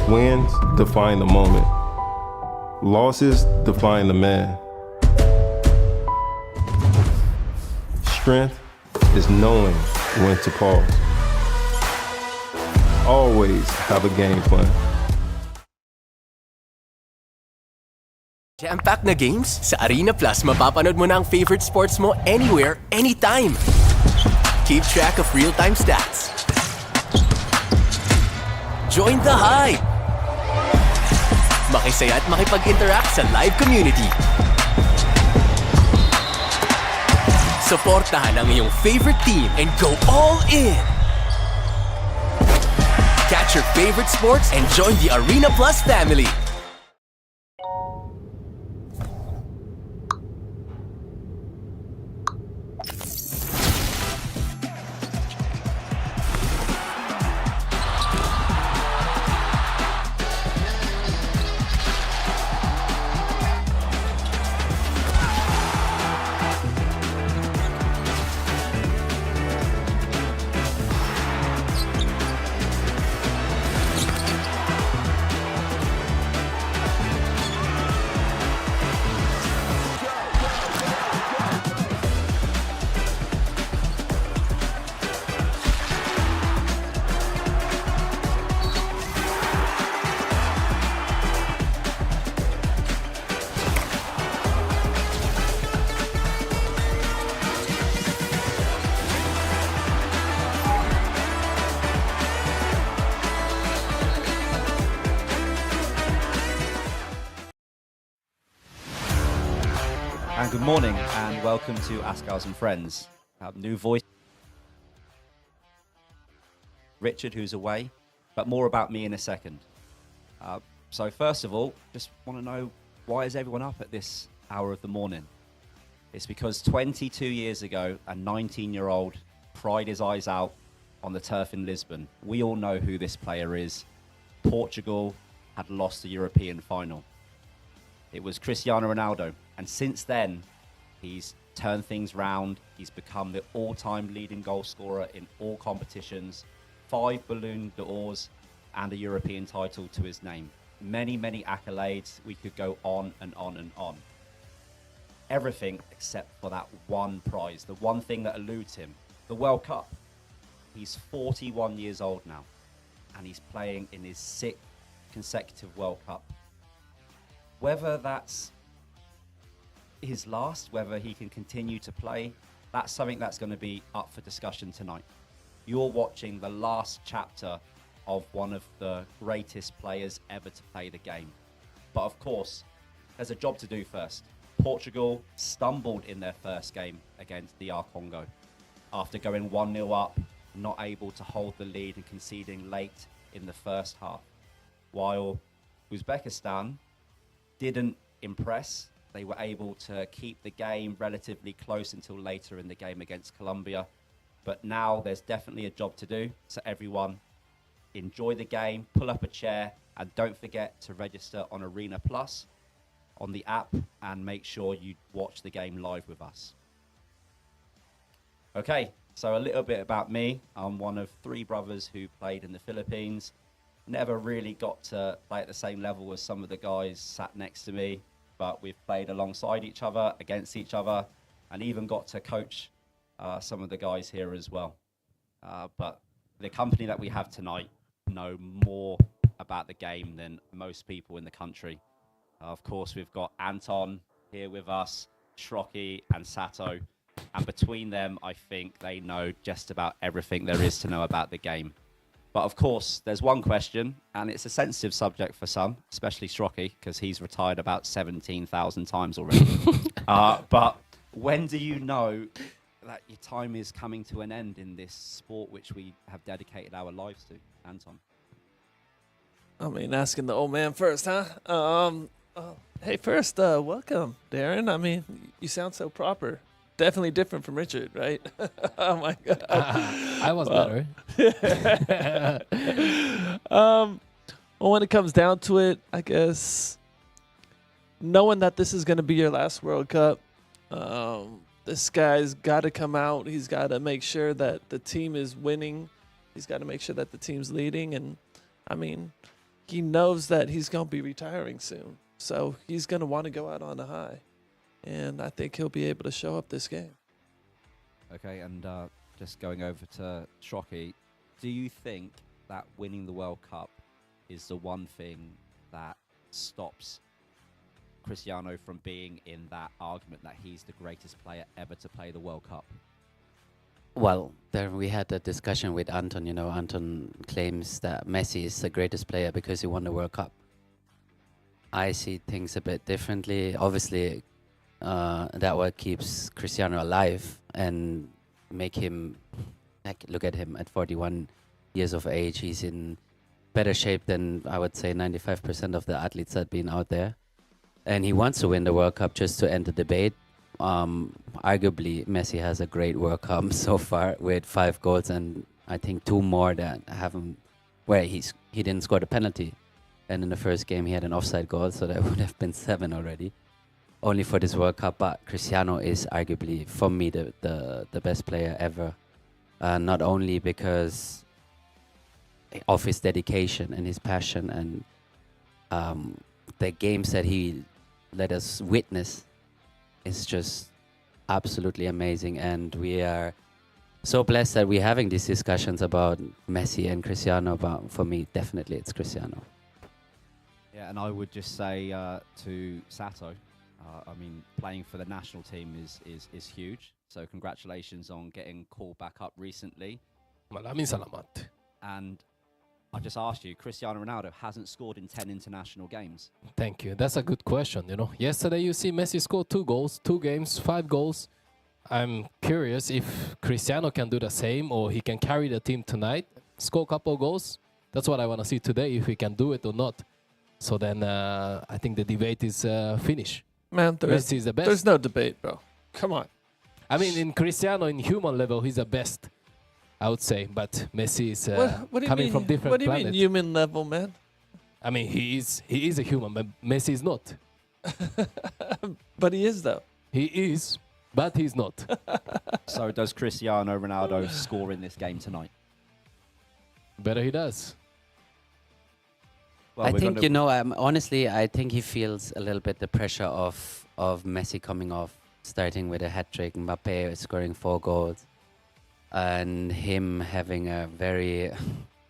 Wins define the moment. Losses define the man. Strength is knowing when to pause. Always have a game plan. Jam-packed na games? Sa Arena Plus, mapapanood mo na ang favorite sports mo anywhere, anytime. Keep track of real-time stats. Join the hype! Makisaya at makipag-interact sa live community. Suportahan ang iyong favorite team and go all in! Catch your favorite sports and join the Arena Plus family. And good morning and welcome to Ask Ours and Friends. New voice, Richard, who's away, but more about me in a second. So first of all, just want to know, why is everyone up at this hour of the morning? It's because 22 years ago, a 19-year-old cried his eyes out on the turf in Lisbon. We all know who this player is. Portugal had lost the European final. It was Cristiano Ronaldo. And since then, he's turned things round. He's become the all-time leading goal scorer in all competitions, 5 Ballon d'Ors and a European title to his name. Many, many accolades. We could go on and on and on. Everything except for that one prize, the one thing that eludes him, the World Cup. He's 41 years old now, and he's playing in his 6th consecutive World Cup. Whether that's his last, whether he can continue to play, that's something that's going to be up for discussion tonight. You're watching the last chapter of one of the greatest players ever to play the game. But of course, there's a job to do first. Portugal stumbled in their first game against DR Congo after going 1-0 up, not able to hold the lead and conceding late in the first half. While Uzbekistan didn't impress, they were able to keep the game relatively close until later in the game against Colombia. But now there's definitely a job to do. So everyone, enjoy the game, pull up a chair, and don't forget to register on Arena Plus on the app and make sure you watch the game live with us. Okay, so a little bit about me. I'm one of 3 brothers who played in the Philippines. Never really got to play at the same level as some of the guys sat next to me, but we've played alongside each other, against each other, and even got to coach some of the guys here as well. But the company that we have tonight know more about the game than most people in the country. Of course, we've got Anton here with us, Shrocky and Sato, and between them, I think they know just about everything there is to know about the game. But of course, there's one question, and it's a sensitive subject for some, especially Shrocky, because he's retired about 17,000 times already. But when do you know that your time is coming to an end in this sport which we have dedicated our lives to? Anton? I mean, asking the old man first, huh? Hey, first, welcome, Darren. I mean, you sound so proper. Definitely different from Richard, right? Oh my God. I was better. Well, when it comes down to it, I guess knowing that this is going to be your last World Cup, this guy's got to come out. He's got to make sure that the team is winning. He's got to make sure that the team's leading. And I mean, he knows that he's going to be retiring soon. So he's going to want to go out on a high. And I think he'll be able to show up this game. Okay, and just going over to Shockey, do you think that winning the World Cup is the one thing that stops Cristiano from being in that argument that he's the greatest player ever to play the World Cup? Well, there we had a discussion with Anton. You know, Anton claims that Messi is the greatest player because he won the World Cup. I see things a bit differently. Obviously, that what keeps Cristiano alive and make him, like, look at him at 41 years of age. He's in better shape than, I would say, 95% of the athletes that have been out there. And he wants to win the World Cup just to end the debate. Arguably, Messi has a great World Cup so far with 5 goals, and I think 2 more that haven't, where he didn't score the penalty. And in the first game, he had an offside goal, so that would have been 7 already, only for this World Cup. But Cristiano is arguably, for me, the best player ever. Not only because of his dedication and his passion and the games that he let us witness is just absolutely amazing. And we are so blessed that we're having these discussions about Messi and Cristiano. But for me, definitely it's Cristiano. Yeah, and I would just say to Sato, I mean, playing for the national team is huge. So congratulations on getting called back up recently. Maraming salamat. And I just asked you, Cristiano Ronaldo hasn't scored in 10 international games. Thank you. That's a good question, you know. Yesterday you see Messi scored 2 goals, 2 games, 5 goals. I'm curious if Cristiano can do the same or he can carry the team tonight, score a couple goals. That's what I want to see today, if he can do it or not. So then I think the debate is finished. Man, Messi is the best. there's no debate, bro. Come on. I mean, in Cristiano, in human level, he's the best, I would say. But Messi is What do you coming mean? from different What do you planets. mean human level, man? I mean, he is a human, but Messi is not. But he is, though. He is, but he's not. So does Cristiano Ronaldo score in this game tonight? Better he does. Well, I we're think, gonna- you know, honestly, I think he feels a little bit the pressure of Messi coming off, starting with a hat-trick, Mbappe scoring 4 goals, and him having a very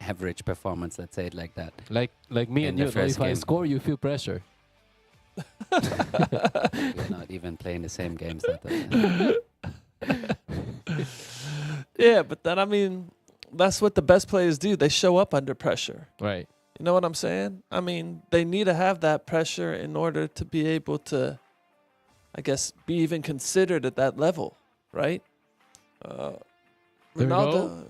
average performance, let's say it like that. Like me In and the you, first if I game. score, you feel pressure. We're not even playing the same games. Yeah, but then, I mean, that's what the best players do. They show up under pressure. Right. You know what I'm saying? I mean, they need to have that pressure in order to be able to, I guess, be even considered at that level, right? There we Ronaldo,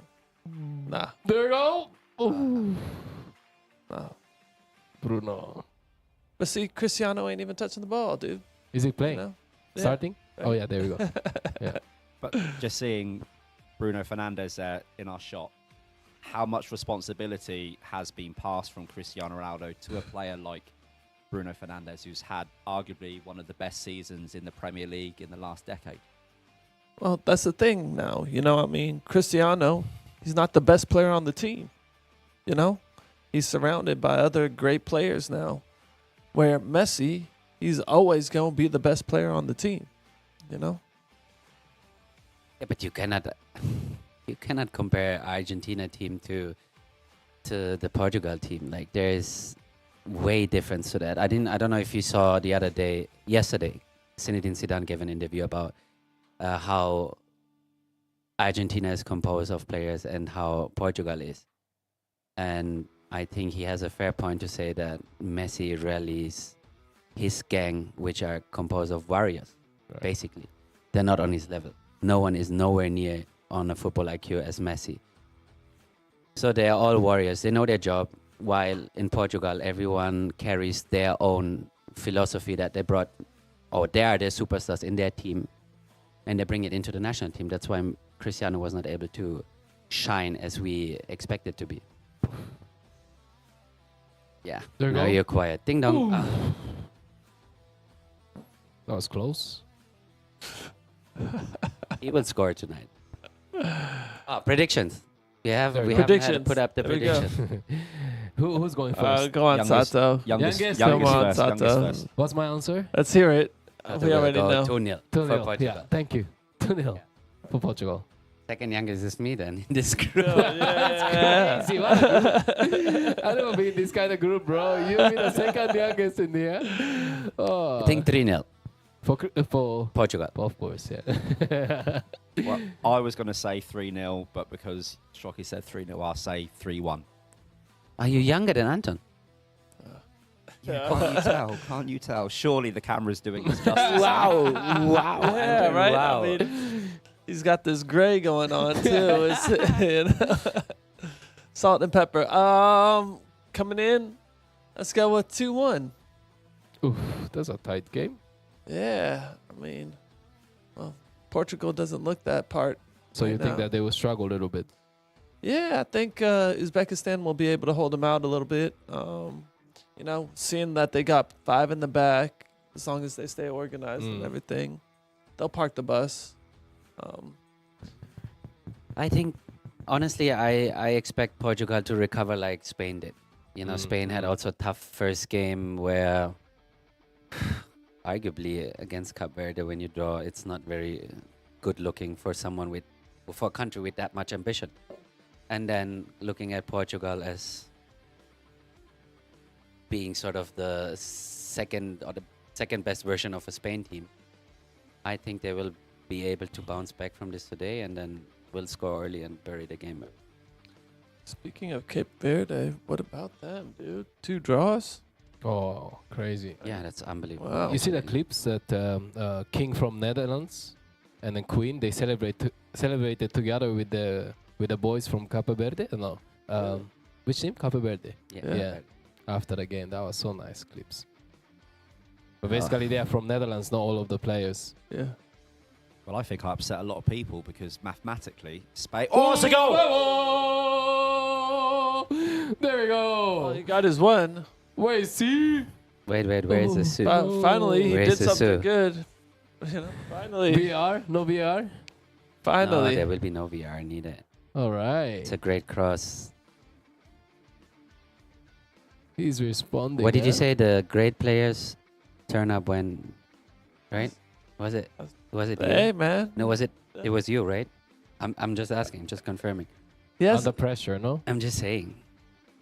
nah, There you go. Ooh. nah. Bruno. But see, Cristiano ain't even touching the ball, dude. Is he You playing? know? Yeah. Starting? Right. Oh, yeah, there we go. But just seeing Bruno Fernandes there in our shot, how much responsibility has been passed from Cristiano Ronaldo to a player like Bruno Fernandes, who's had arguably one of the best seasons in the Premier League in the last decade? Well, that's the thing now. You know, I mean, Cristiano, he's not the best player on the team. You know, he's surrounded by other great players now. Where Messi, he's always going to be the best player on the team. You know? Yeah, but you cannot compare Argentina team to the Portugal team. Like, there's way difference to that. I don't know if you saw yesterday, Zinedine Zidane gave an interview about how Argentina is composed of players and how Portugal is. And I think he has a fair point to say that Messi rallies his gang, which are composed of warriors, Right. basically. They're not on his level. No one is nowhere near on a football IQ as Messi. So they are all warriors. They know their job. While in Portugal, everyone carries their own philosophy that they brought, or they are their superstars in their team, and they bring it into the national team. That's why Cristiano was not able to shine as we expected to be. Yeah. There you Now go. you're quiet. Ding dong. That was close. He will score tonight. Predictions. We There we haven't go. had to put up the There we go. prediction. Who's going first? Go on, Youngest. Sato. Youngest, Youngest. Come on, first. Sato. Youngest first. What's my answer? Let's hear it. Sato We will already go know. 2-0 2-0. for Portugal. Yeah, thank you. 2-0 for Portugal. Second youngest is me then in this group. Crazy, what a group. I never been in this kind of group, bro. You be the second youngest in here. Oh, I think 3-0 for Portugal. of course, yeah. Well, I was going to say 3-0, but because Shocky said 3-0, I'll say 3-1. Are you younger than Anton? Can't you tell? Can't you tell? Surely the camera's doing us justice. Wow. Yeah, right. Wow. I mean, he's got this gray going on too. It's, you know, salt and pepper. Coming in, let's go with 2-1. Oof, that's a tight game. Yeah, I mean, well, Portugal doesn't look that part. So you right think now. that they will struggle a little bit? Yeah, I think Uzbekistan will be able to hold them out a little bit. You know, seeing that they got 5 in the back, as long as they stay organized and everything, they'll park the bus. I think, honestly, I expect Portugal to recover like Spain did. You know, Spain had also a tough first game where, arguably, against Cape Verde, when you draw, it's not very good looking for a country with that much ambition. And then looking at Portugal as being sort of the second best version of a Spain team, I think they will be able to bounce back from this today and then will score early and bury the game. Speaking of Cape Verde, what about them, dude? 2 draws? Oh, crazy. Yeah, that's unbelievable. Wow. You see the clips that King from Netherlands and then Queen, they celebrated together with the boys from Cape Verde? No. Which team? Cape Verde. Yeah. After the game, that was so nice clips. But basically, they are from Netherlands, not all of the players. Yeah. Well, I think I upset a lot of people because mathematically, Spain. Oh, it's a goal! There we All go. he got is 1. Wait, see? Wait, where is the suit? Finally, he Where's did the something Sue? good. You know, finally. VR? No VR? No, Finally. there will be no VR needed. All right. It's a great cross. He's responding. What did you huh? say? The great players turn up when, right? Was it you? Hey, man. No, was it? It was you, right? I'm just asking, just confirming. Yes, Under pressure, no? I'm just saying.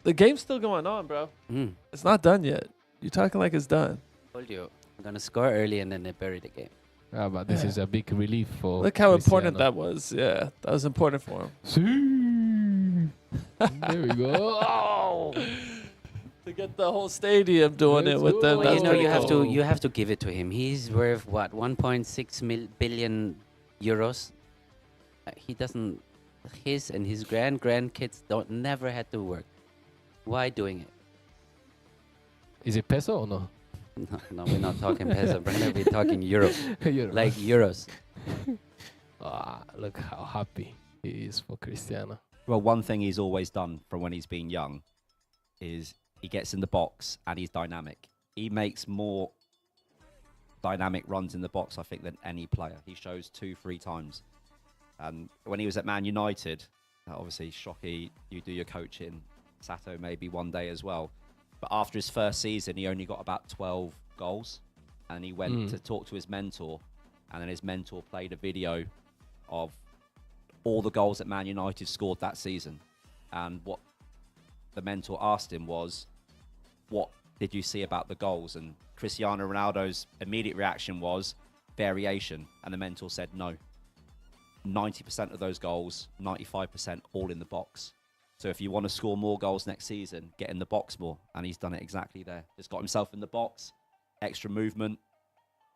the game's still going on, bro. Mm. It's not done yet. You're talking like it's done. Told you, I'm gonna score early and then they bury the game. Ah, but this is a big relief for Look how important Cristiano. that was. Yeah, that was important for him. See? There we go. Oh! To get the whole stadium doing Let's it with go. them. Well, That's you know, pretty cool. you have to give it to him. He's worth what, 1.6 billion euros. He doesn't. His and his grandkids never had to work. Why doing it? Is it peso or no? No, we're not talking peso, brother. We're talking euro, Euro. like euros. Look how happy he is for Cristiano. Well, one thing he's always done from when he's been young is he gets in the box and he's dynamic. He makes more dynamic runs in the box, I think, than any player. He shows 2-3 times. And when he was at Man United, obviously, Shocky, you do your coaching. Sato maybe one day as well. But after his first season, he only got about 12 goals. And he went to talk to his mentor. And then his mentor played a video of all the goals that Man United scored that season. And what the mentor asked him was, what did you see about the goals? And Cristiano Ronaldo's immediate reaction was variation. And the mentor said no. 90% of those goals, 95% all in the box. So if you want to score more goals next season, get in the box more. And he's done it exactly there. Just got himself in the box, extra movement.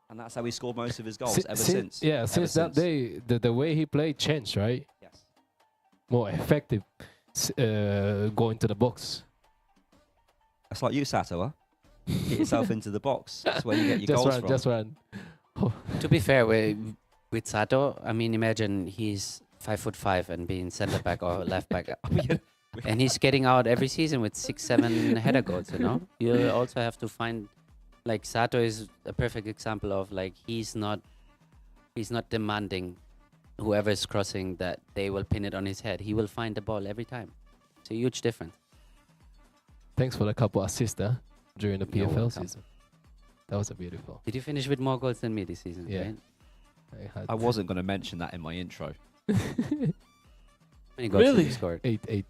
And that's how he scored most of his goals ever since. Yeah, Ever since that day, the way he played changed, right? Yes. More effective going to the box. That's like you, Sato, huh? Get yourself into the box. That's where you get your Just goals run, from. just run. To be fair, with Sato, I mean, imagine he's 5'5" and being centre back or left back, and he's getting out every season with 6-7 header goals. You know, you also have to find, like, Sato is a perfect example of, like, he's not demanding whoever is crossing that they will pin it on his head. He will find the ball every time. It's a huge difference. Thanks for the couple assists during the You're PFL welcome. season. That was a beautiful. Did you finish with more goals than me this season? Yeah. Right? I wasn't going to mention that in my intro. How many goals did Really? you score? 8, 8.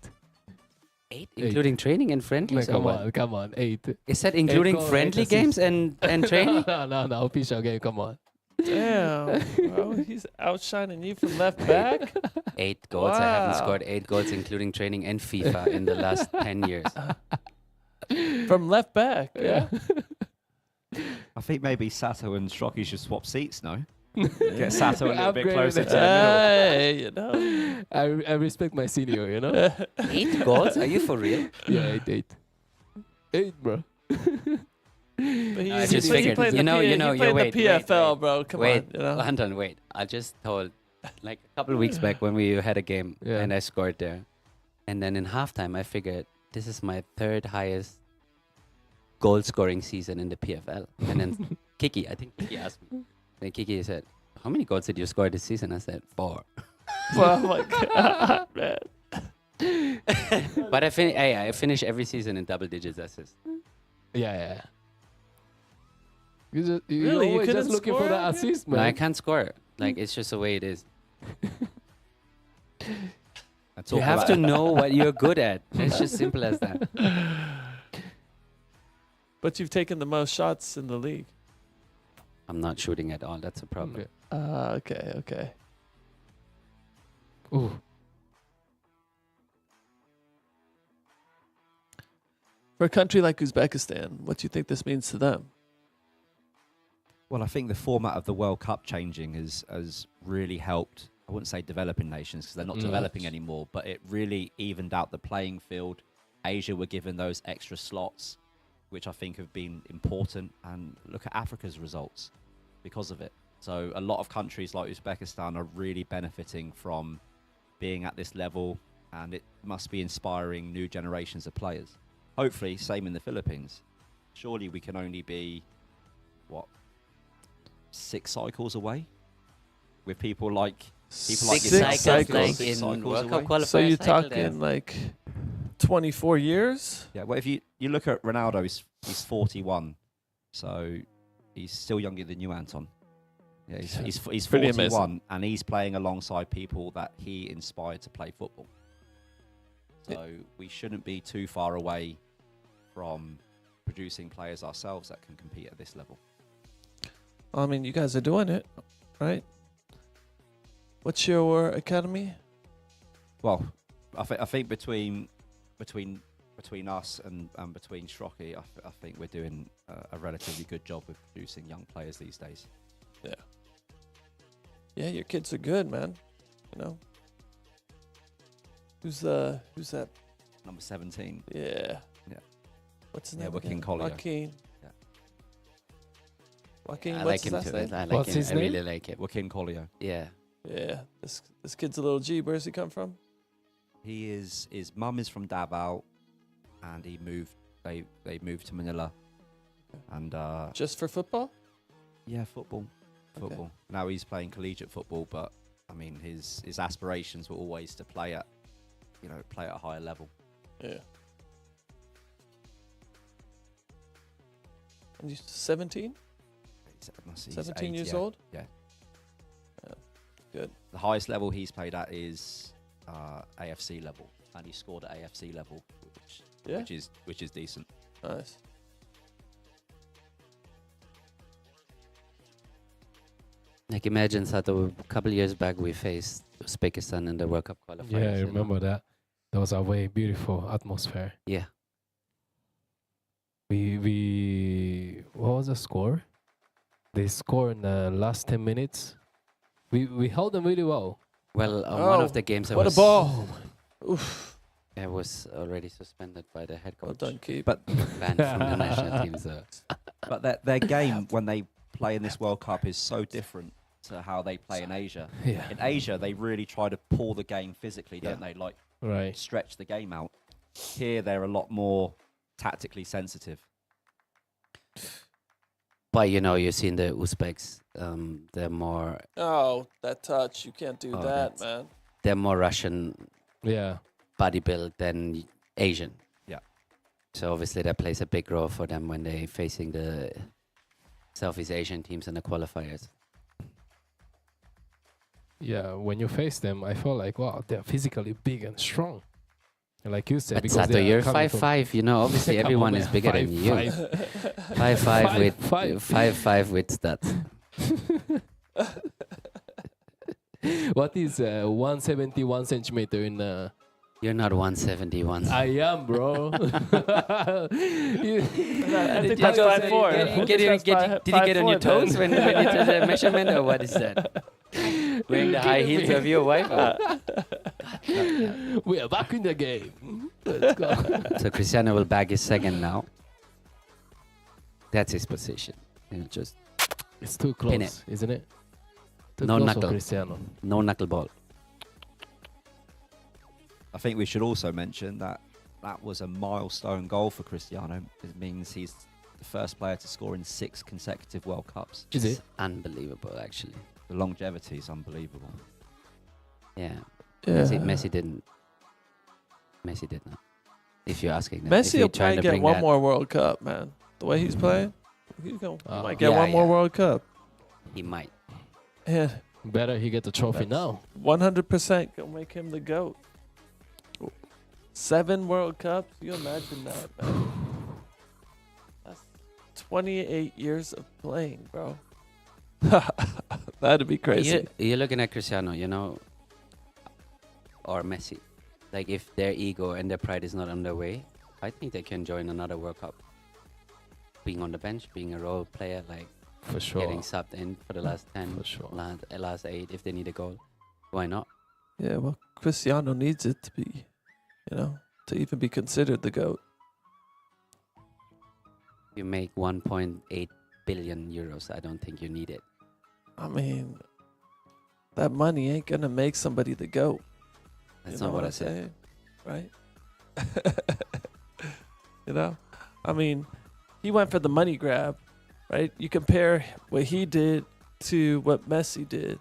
8, Eight. including training and friendlies. No, or what? come on, 8. Is that including goals, friendly 8 games assists. and training? no, official game. Come on. Damn, bro, he's outshining you from left back. 8 goals. I haven't Wow. scored 8 goals, including training and FIFA in the last 10 years. From left back, yeah. I think maybe Sato and Shocky should swap seats, no? Get Sato a little bit Upgraded closer it. to the middle. Hey, you know. I respect my senior, you know? 8 goals? Are you for real? Yeah, 8, 8. 8, bro. But he, I he just played- he figured, played you the know, P- you know, he you played the wait, PFL, bro. Come wait, on, you know. Anton, wait. I just told, like a couple of weeks back when we had a game Yeah. and I scored there. And then in halftime, I figured this is my 3rd highest goal scoring season in the PFL. And then Kiki, I think Kiki asked me. Then Kiki said, how many goals did you score this season? I said, 4. Oh my god, man. But I finish every season in double digits assists. Yeah. You Really? You always couldn't just looking for score the again? assist, No, I man. can't score. Like, it's just the way it is. And You talk have about- to know what you're good at. It's just simple as that. But you've taken the most shots in the league. I'm not shooting at all. That's a problem. Okay. Ooh. For a country like Uzbekistan, what do you think this means to them? Well, I think the format of the World Cup changing has really helped. I wouldn't say developing nations because they're not No. developing anymore, but it really evened out the playing field. Asia were given those extra slots, which I think have been important. And look at Africa's results because of it. So a lot of countries like Uzbekistan are really benefiting from being at this level, and it must be inspiring new generations of players. Hopefully, same in the Philippines. Surely we can only be, 6 cycles away with people like Six Six cycles, like Six in cycles World Cup away. qualifier. So you're cycle there. talking like 24 years? Yeah, well, if you look at Ronaldo, he's 41, so he's still younger than you, Anton. Yeah, he's Pretty 41, amazing. and he's playing alongside people that he inspired to play football. So we shouldn't be too far away from producing players ourselves that can compete at this level. I mean, you guys are doing it, right? What's your academy? Well, I think between us and between Shrocky, I think we're doing a relatively good job with producing young players these days. Yeah, your kids are good, man. You know. Who's that? Number 17. Yeah. Yeah. What's his Yeah, name? Joaquin again? Collier. Joaquin. Yeah. Joaquin. I What's like his him last too. name? I like What's him. his I name? really like him. Joaquin Collier. Yeah. Yeah. This kid's a little G. Where's he come from? His mum is from Davao, and he moved. They moved to Manila, and Just for football? yeah, football. Now he's playing collegiate football, but I mean his aspirations were always to play at a higher level. Yeah. And he's 17? He's 17 8, years yeah. old? Yeah. Good. The highest level he's played at is AFC level, and he scored at AFC level, Yeah. which is decent. Nice. Like imagine, Sato, a couple years back we faced Uzbekistan in the World Cup qualifiers. Yeah, I you know? remember that. That was a very beautiful atmosphere. Yeah. We what was the score? They scored in the last 10 minutes. We held them really well. Well, on one Oh, of the games What a ball. Oof. I was already suspended by the head Well coach. done, Keep. But Banned from the national team. So but their game when they play in this World Cup is so different to how they play in Asia. Yeah. In Asia, they really try to pull the game physically, don't they? Like Right. stretch the game out. Here, they're a lot more tactically sensitive. but you see in the Uzbeks, they're more Oh, that touch. You can't do Oh, that, that's- man. Russian Yeah. body build than Asian. So obviously that plays a big role for them when they're facing the Southeast Asian teams in the qualifiers. Yeah, when you face them, I felt like, wow, they're physically big and strong. And like you said, But because Sato, they are you're coming from- 5'5", you know, obviously Come on, everyone man, is bigger than you. 5'5". 5'5" with 5'5". 5'5" with stats. What is 171 centimeter in? You're not 171. I am, bro. I think Did that's you go- 5'4". Did you get on your 5'4" toes then. when you did the measurement, or what is that? Wearing the high heels of your wife? We are back in the game. Let's go. So Cristiano will bag his second now. That's his position. He'll just It's too Pin close, isn't it? Too No close knuckle. for Cristiano. no knuckleball. I think we should also mention that that was a milestone goal for Cristiano. It means he's the first player to score in 6 consecutive World Cups. Is It's it? unbelievable, actually. The longevity is unbelievable. Yeah. Yeah. Messi didn't. Messi did not. If you're asking that. If Messi you're will trying probably to get bring one that- more World Cup, man. The way he's playing, he might get Yeah, one more yeah. World Cup. He might. Yeah, Better he get the trophy now. 100% gonna make him the GOAT. 7 World Cups, you imagine that, man. That's 28 years of playing, bro. That'd be crazy. You're looking at Cristiano, you know, or Messi. Like, if their ego and their pride is not on their way, I think they can join another World Cup. Being on the bench, being a role player, like For sure. getting subbed in for the last 10, For sure. last 8, if they need a goal. Why not? Yeah, well, Cristiano needs it to be, to even be considered the GOAT. You make 1.8 billion euros. I don't think you need it. I mean, that money ain't gonna make somebody the GOAT. That's You know not what I I'm said. saying? Right? I mean, he went for the money grab, right? You compare what he did to what Messi did.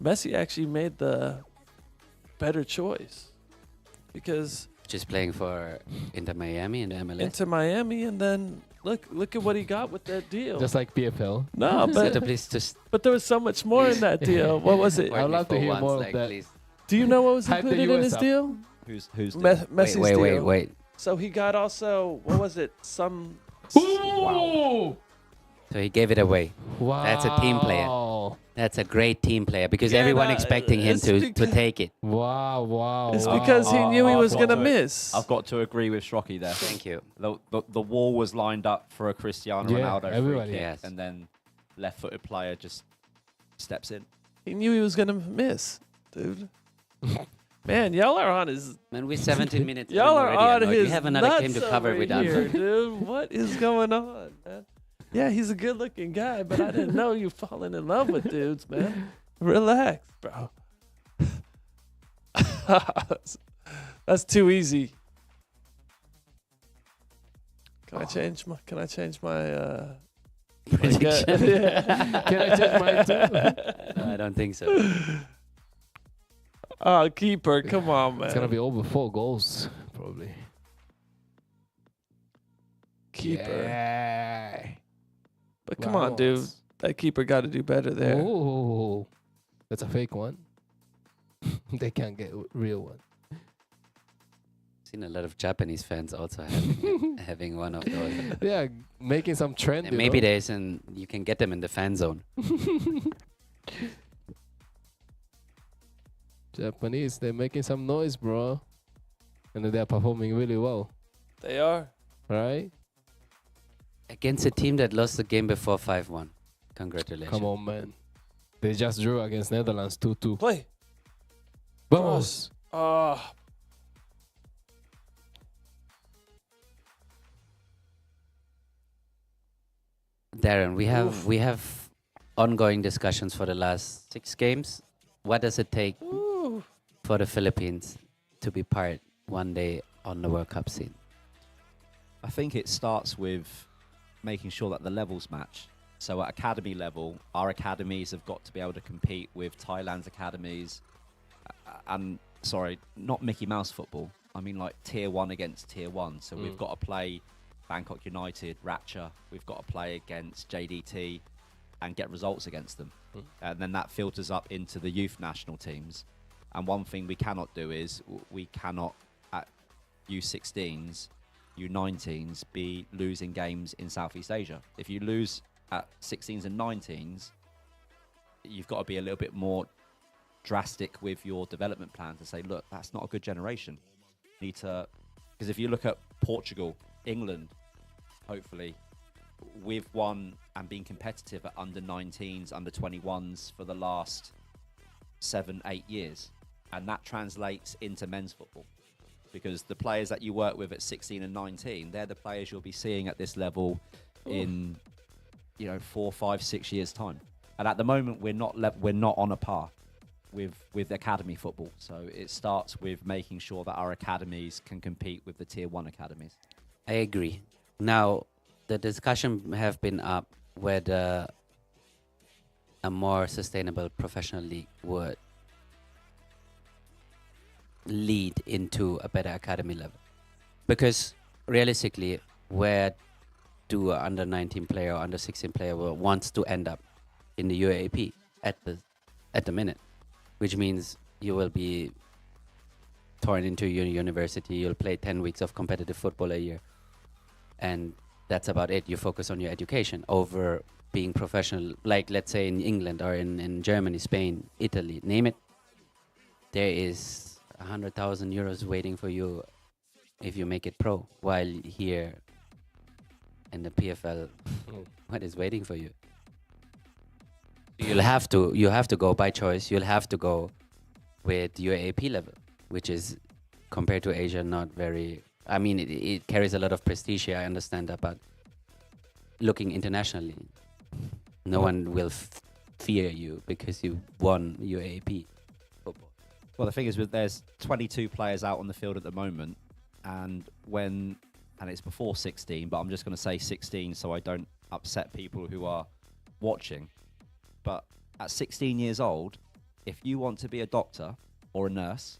Messi actually made the better choice because Just playing for Inter Miami in the MLS. into Miami, and then look at what he got with that deal. Just like PFL. No, Sato, but please just but there was so much more in that deal. What was it? I'd word me love to for hear once, more of like, that. please. Do you know what was Hype the included in US his up. deal? Who's Messi's Wait, deal. wait. So he got also what was it? Some Ooh! So he gave it away. Wow. That's a team player. That's a great team player because Yeah, everyone no, expecting him it's to because- take it. Wow. It's because he knew he I've was got gonna to- miss. I've got to agree with Shrocky there. Thank you. The wall was lined up for a Cristiano Yeah, Ronaldo free everybody. kick, Yes. and then left-footed player just steps in. He knew he was gonna miss, dude. Man, y'all are on his. Man, we're 17 minutes. in Y'all are already, on Arnold. his We have another nuts game to cover over with here, Anton. dude. What is going on, man? Yeah, he's a good-looking guy, but I didn't know you falling in love with dudes, man. Relax, bro. That's too easy. Can I change my? Can I change my? Prediction. Yeah. Can I change mine too? No, I don't think so. Oh, keeper, come on, man. It's gonna be over 4 goals, probably. keeper. Yeah. But come on, dude. Vamos. That keeper got to do better there. Oh, that's a fake one. They can't get a real one. Seen a lot of Japanese fans also having one of those. Yeah, making some trend. And you maybe know? there's you can get them in the fan zone. Japanese, they're making some noise, bro, and they're performing really well, They are. right? Against a team that lost the game before 5-1. Congratulations. Come on, man. They just drew against Netherlands 2-2. Play. Vamos. Oh, Darren, Oof. we have ongoing discussions for the last 6 games. What does it take ooh. for the Philippines to be part one day on the World Cup scene? I think it starts with making sure that the levels match. So at academy level, our academies have got to be able to compete with Thailand's academies. And sorry, not Mickey Mouse football, I mean like tier 1 against tier 1. So we've got to play Bangkok United, Ratcha. We've got to play against JDT and get results against them. And then that filters up into the youth national teams. And one thing we cannot do is we cannot at U16s, U19s be losing games in Southeast Asia. If you lose at 16s and 19s, you've got to be a little bit more drastic with your development plan to say, look, that's not a good generation. You need to, because if you look at Portugal, England, hopefully, we've won and been competitive at under 19s, under 21s for the last 7-8 years. And that translates into men's football. Because the players that you work with at 16 and 19, they're the players you'll be seeing at this level in, 4, 5, 6 years' time. And at the moment, we're not on a par with academy football. So it starts with making sure that our academies can compete with the tier 1 academies. I agree. Now, the discussion have been up whether a more sustainable professional league would lead into a better academy level. Because realistically, where do an under 19 player or under 16 player wants to end up in the UAAP at the minute, which means you will be torn into university, you'll play 10 weeks of competitive football a year, and that's about it. You focus on your education over being professional, like let's say in England or in Germany, Spain, Italy, name it. There is 100,000 euros waiting for you if you make it pro, while here in the PFL, what is waiting for you? You have to go by choice. You'll have to go with UAAP level, which is compared to Asia not very. I mean, it carries a lot of prestige here. I understand that, but looking internationally, no one will fear you because you won UAAP football. Well, the thing is, there's 22 players out on the field at the moment, and it's before 16, but I'm just going to say 16 so I don't upset people who are watching. But at 16 years old, if you want to be a doctor or a nurse,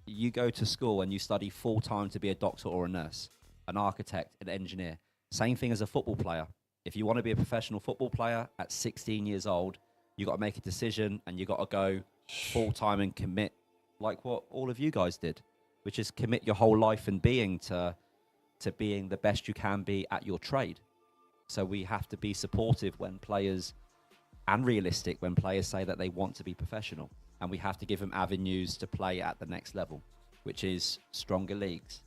you go to school and you study full-time to be a doctor or a nurse, an architect, an engineer. Same thing as a football player. If you want to be a professional football player at 16 years old, you got to make a decision and you got to go full-time and commit like what all of you guys did, which is commit your whole life and being to being the best you can be at your trade. So we have to be supportive when players, and realistic when players say that they want to be professional. And we have to give them avenues to play at the next level, which is stronger leagues.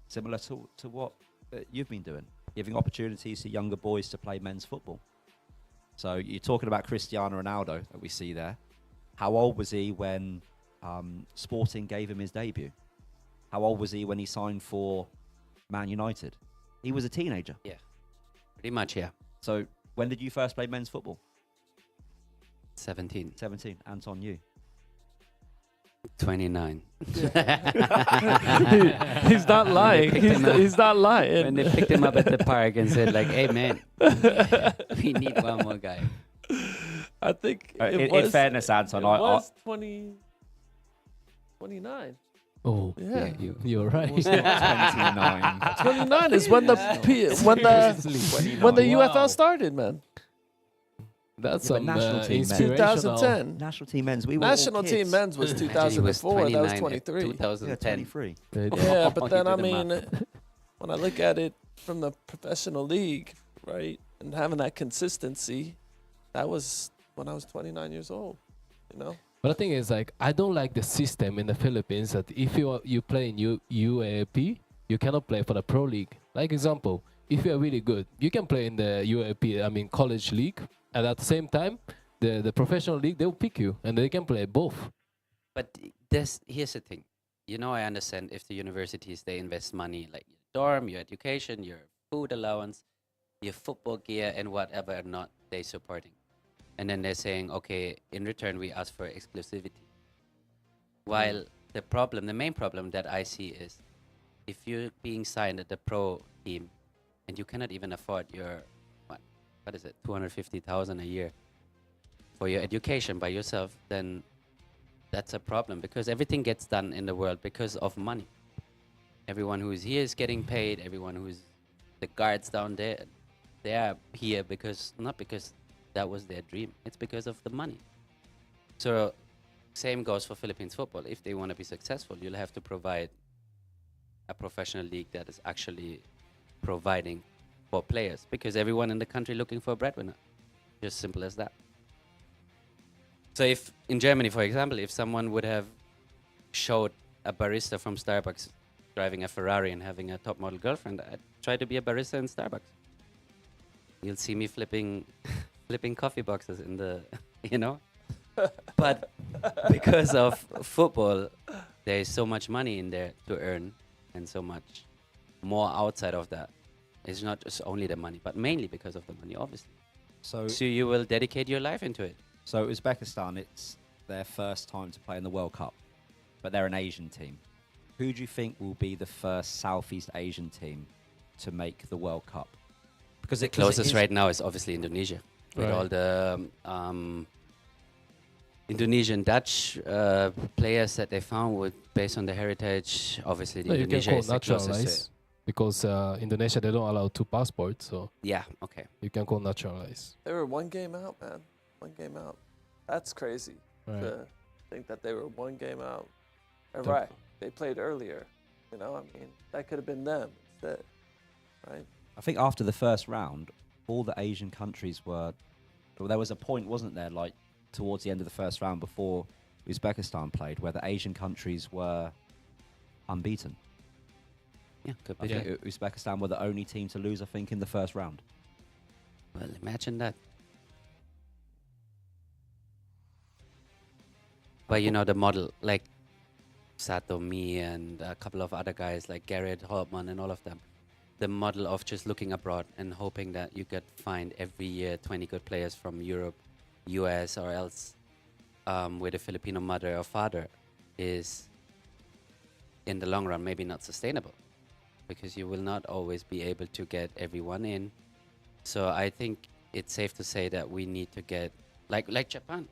Similar to what you've been doing, giving opportunities to younger boys to play men's football. So you're talking about Cristiano Ronaldo that we see there. How old was he when Sporting gave him his debut? How old was he when he signed for Man United? He was a teenager. Yeah, pretty much, yeah. So when did you first play men's football? 17. 17. Anton, you? 29. He's not lying. He's not lying. When they picked him up at the park and said, like, hey, man, we need one more guy. I think In fairness, Anton, it was 29. Oh, Yeah. you're right. 29. 29 is when the UFL started, man. That's Yeah, but some national team, man. inspirational. 2010. National team men's. We were National all team kids. men's was Imagine he was 2004. That was 29 at 23. 2010. Yeah, 23. Yeah, but then You I did the mean, math. when I look at it from the professional league, right, and having that consistency, that was when I was 29 years old. You know. But the thing is, like, I don't like the system in the Philippines that if you play in UAP, you cannot play for the pro league. Like example, if you are really good, you can play in the UAP, I mean college league, and at the same time, the professional league, they'll pick you and they can play both. But here's the thing. You know, I understand if the universities, they invest money, like your dorm, your education, your food allowance, your football gear, and whatever or not they supporting. And then they're saying, okay, in return, we ask for exclusivity. While the main problem that I see is if you're being signed at the pro team and you cannot even afford your, what is it, 250,000 a year for your education by yourself, then that's a problem because everything gets done in the world because of money. Everyone who is here is getting paid. Everyone who's the guards down there, they are here because not because that was their dream. It's because of the money. So same goes for Philippines football. If they want to be successful, you'll have to provide a professional league that is actually providing for players, because everyone in the country looking for a breadwinner. Just simple as that. So if in Germany, for example, if someone would have showed a barista from Starbucks driving a Ferrari and having a top model girlfriend, I'd try to be a barista in Starbucks. You'll see me flipping coffee boxes in the, you know. But because of football, there is so much money in there to earn, and so much more outside of that. It's not just only the money, but mainly because of the money, obviously. So So you will dedicate your life into it. So Uzbekistan, it's their first time to play in the World Cup, but they're an Asian team. Who do you think will be the first Southeast Asian team to make the World Cup? Because The closest right now is obviously Indonesia, with Right. all the Indonesian Dutch players that they found with based on the heritage. Obviously, No, you can Indonesia call is the closest to it. naturalize because Indonesia they don't allow 2 passports, so Yeah. Okay. you can call naturalize. They were 1 game out, man. 1 game out. That's crazy Right. to think that they were 1 game out. And Don't- right, they played earlier. You know, I mean, that could have been them instead, right? I think after the first round, all the Asian countries were. Well, there was a point, wasn't there, like towards the end of the first round before Uzbekistan played, where the Asian countries were unbeaten. Yeah. Could I be. think Uzbekistan were the only team to lose, I think, in the first round. Well, imagine that. But you know the model, like Satomi and a couple of other guys like Garrett Holtman and all of them. The model of just looking abroad and hoping that you could find every year 20 good players from Europe, US, or else with a Filipino mother or father is, in the long run, maybe not sustainable, because you will not always be able to get everyone in. So I think it's safe to say that we need to get like Japan.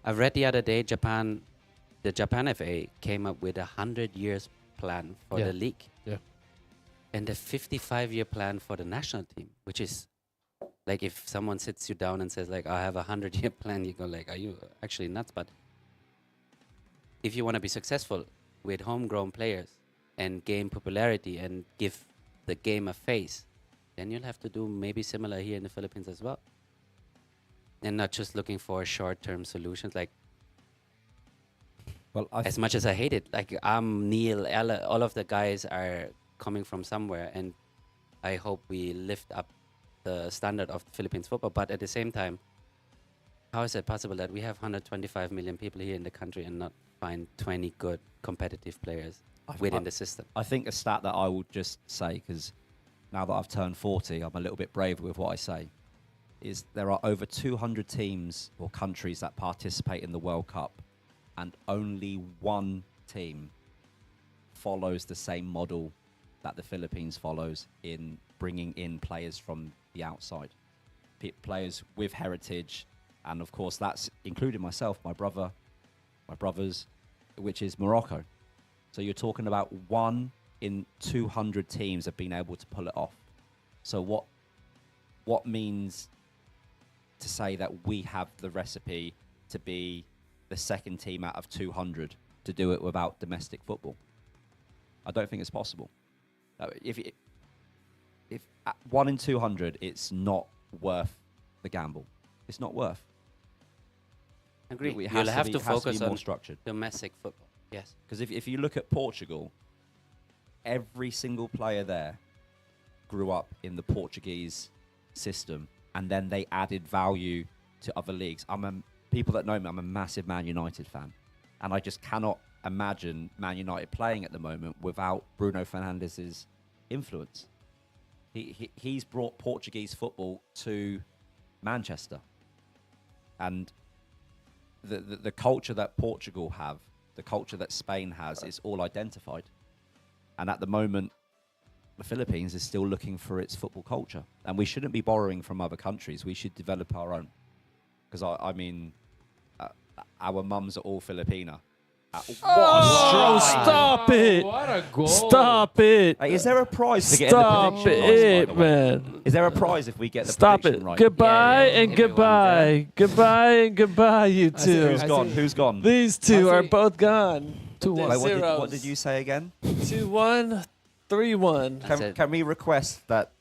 I read the other day the Japan FA came up with 100 years plan for Yeah. the league. Yeah. And a 55-year plan for the national team, which is like if someone sits you down and says like, I have a 100-year plan, you go like, are you actually nuts? But if you want to be successful with homegrown players and gain popularity and give the game a face, then you'll have to do maybe similar here in the Philippines as well. And not just looking for short-term solutions. Like, Well, as much as I hate it, like I'm Neil, Ella, all of the guys are coming from somewhere, and I hope we lift up the standard of Philippines football. But at the same time, how is it possible that we have 125 million people here in the country and not find 20 good competitive players within the system? I think a stat that I will just say, because now that I've turned 40, I'm a little bit braver with what I say, is there are over 200 teams or countries that participate in the World Cup, and only one team follows the same model that the Philippines follows in bringing in players from the outside. Players with heritage, and of course that's including myself, my brothers, which is Morocco. So you're talking about 1 in 200 teams have been able to pull it off. So what means to say that we have the recipe to be the second team out of 200 to do it without domestic football? I don't think it's possible. If 1 in 200, it's not worth the gamble. It's not worth. Agree. It has You'll to have be- to it has to be focus more on structured. domestic football. Yes. Because if you look at Portugal, every single player there grew up in the Portuguese system, and then they added value to other leagues. People that know me, I'm a massive Man United fan, and I just cannot imagine Man United playing at the moment without Bruno Fernandes's influence. He's brought Portuguese football to Manchester, and the culture that Portugal have, the culture that Spain has, is all identified. And at the moment, the Philippines is still looking for its football culture. And we shouldn't be borrowing from other countries. We should develop our own. Because, I mean, our mums are all Filipina. Oh, stop it! What a goal! Stop it! Hey, is there a prize for getting the Stop prediction right, it, by the way? man! Is there a prize if we get the Stop prediction it! right? Goodbye Yeah, and everyone's goodbye, goodbye and goodbye, you see two. Who's gone? Who's gone? These two I are see- both gone. 2-1. They're Wait, what zeros. did you say again? 2-1, 3-1. That's it. Can we request that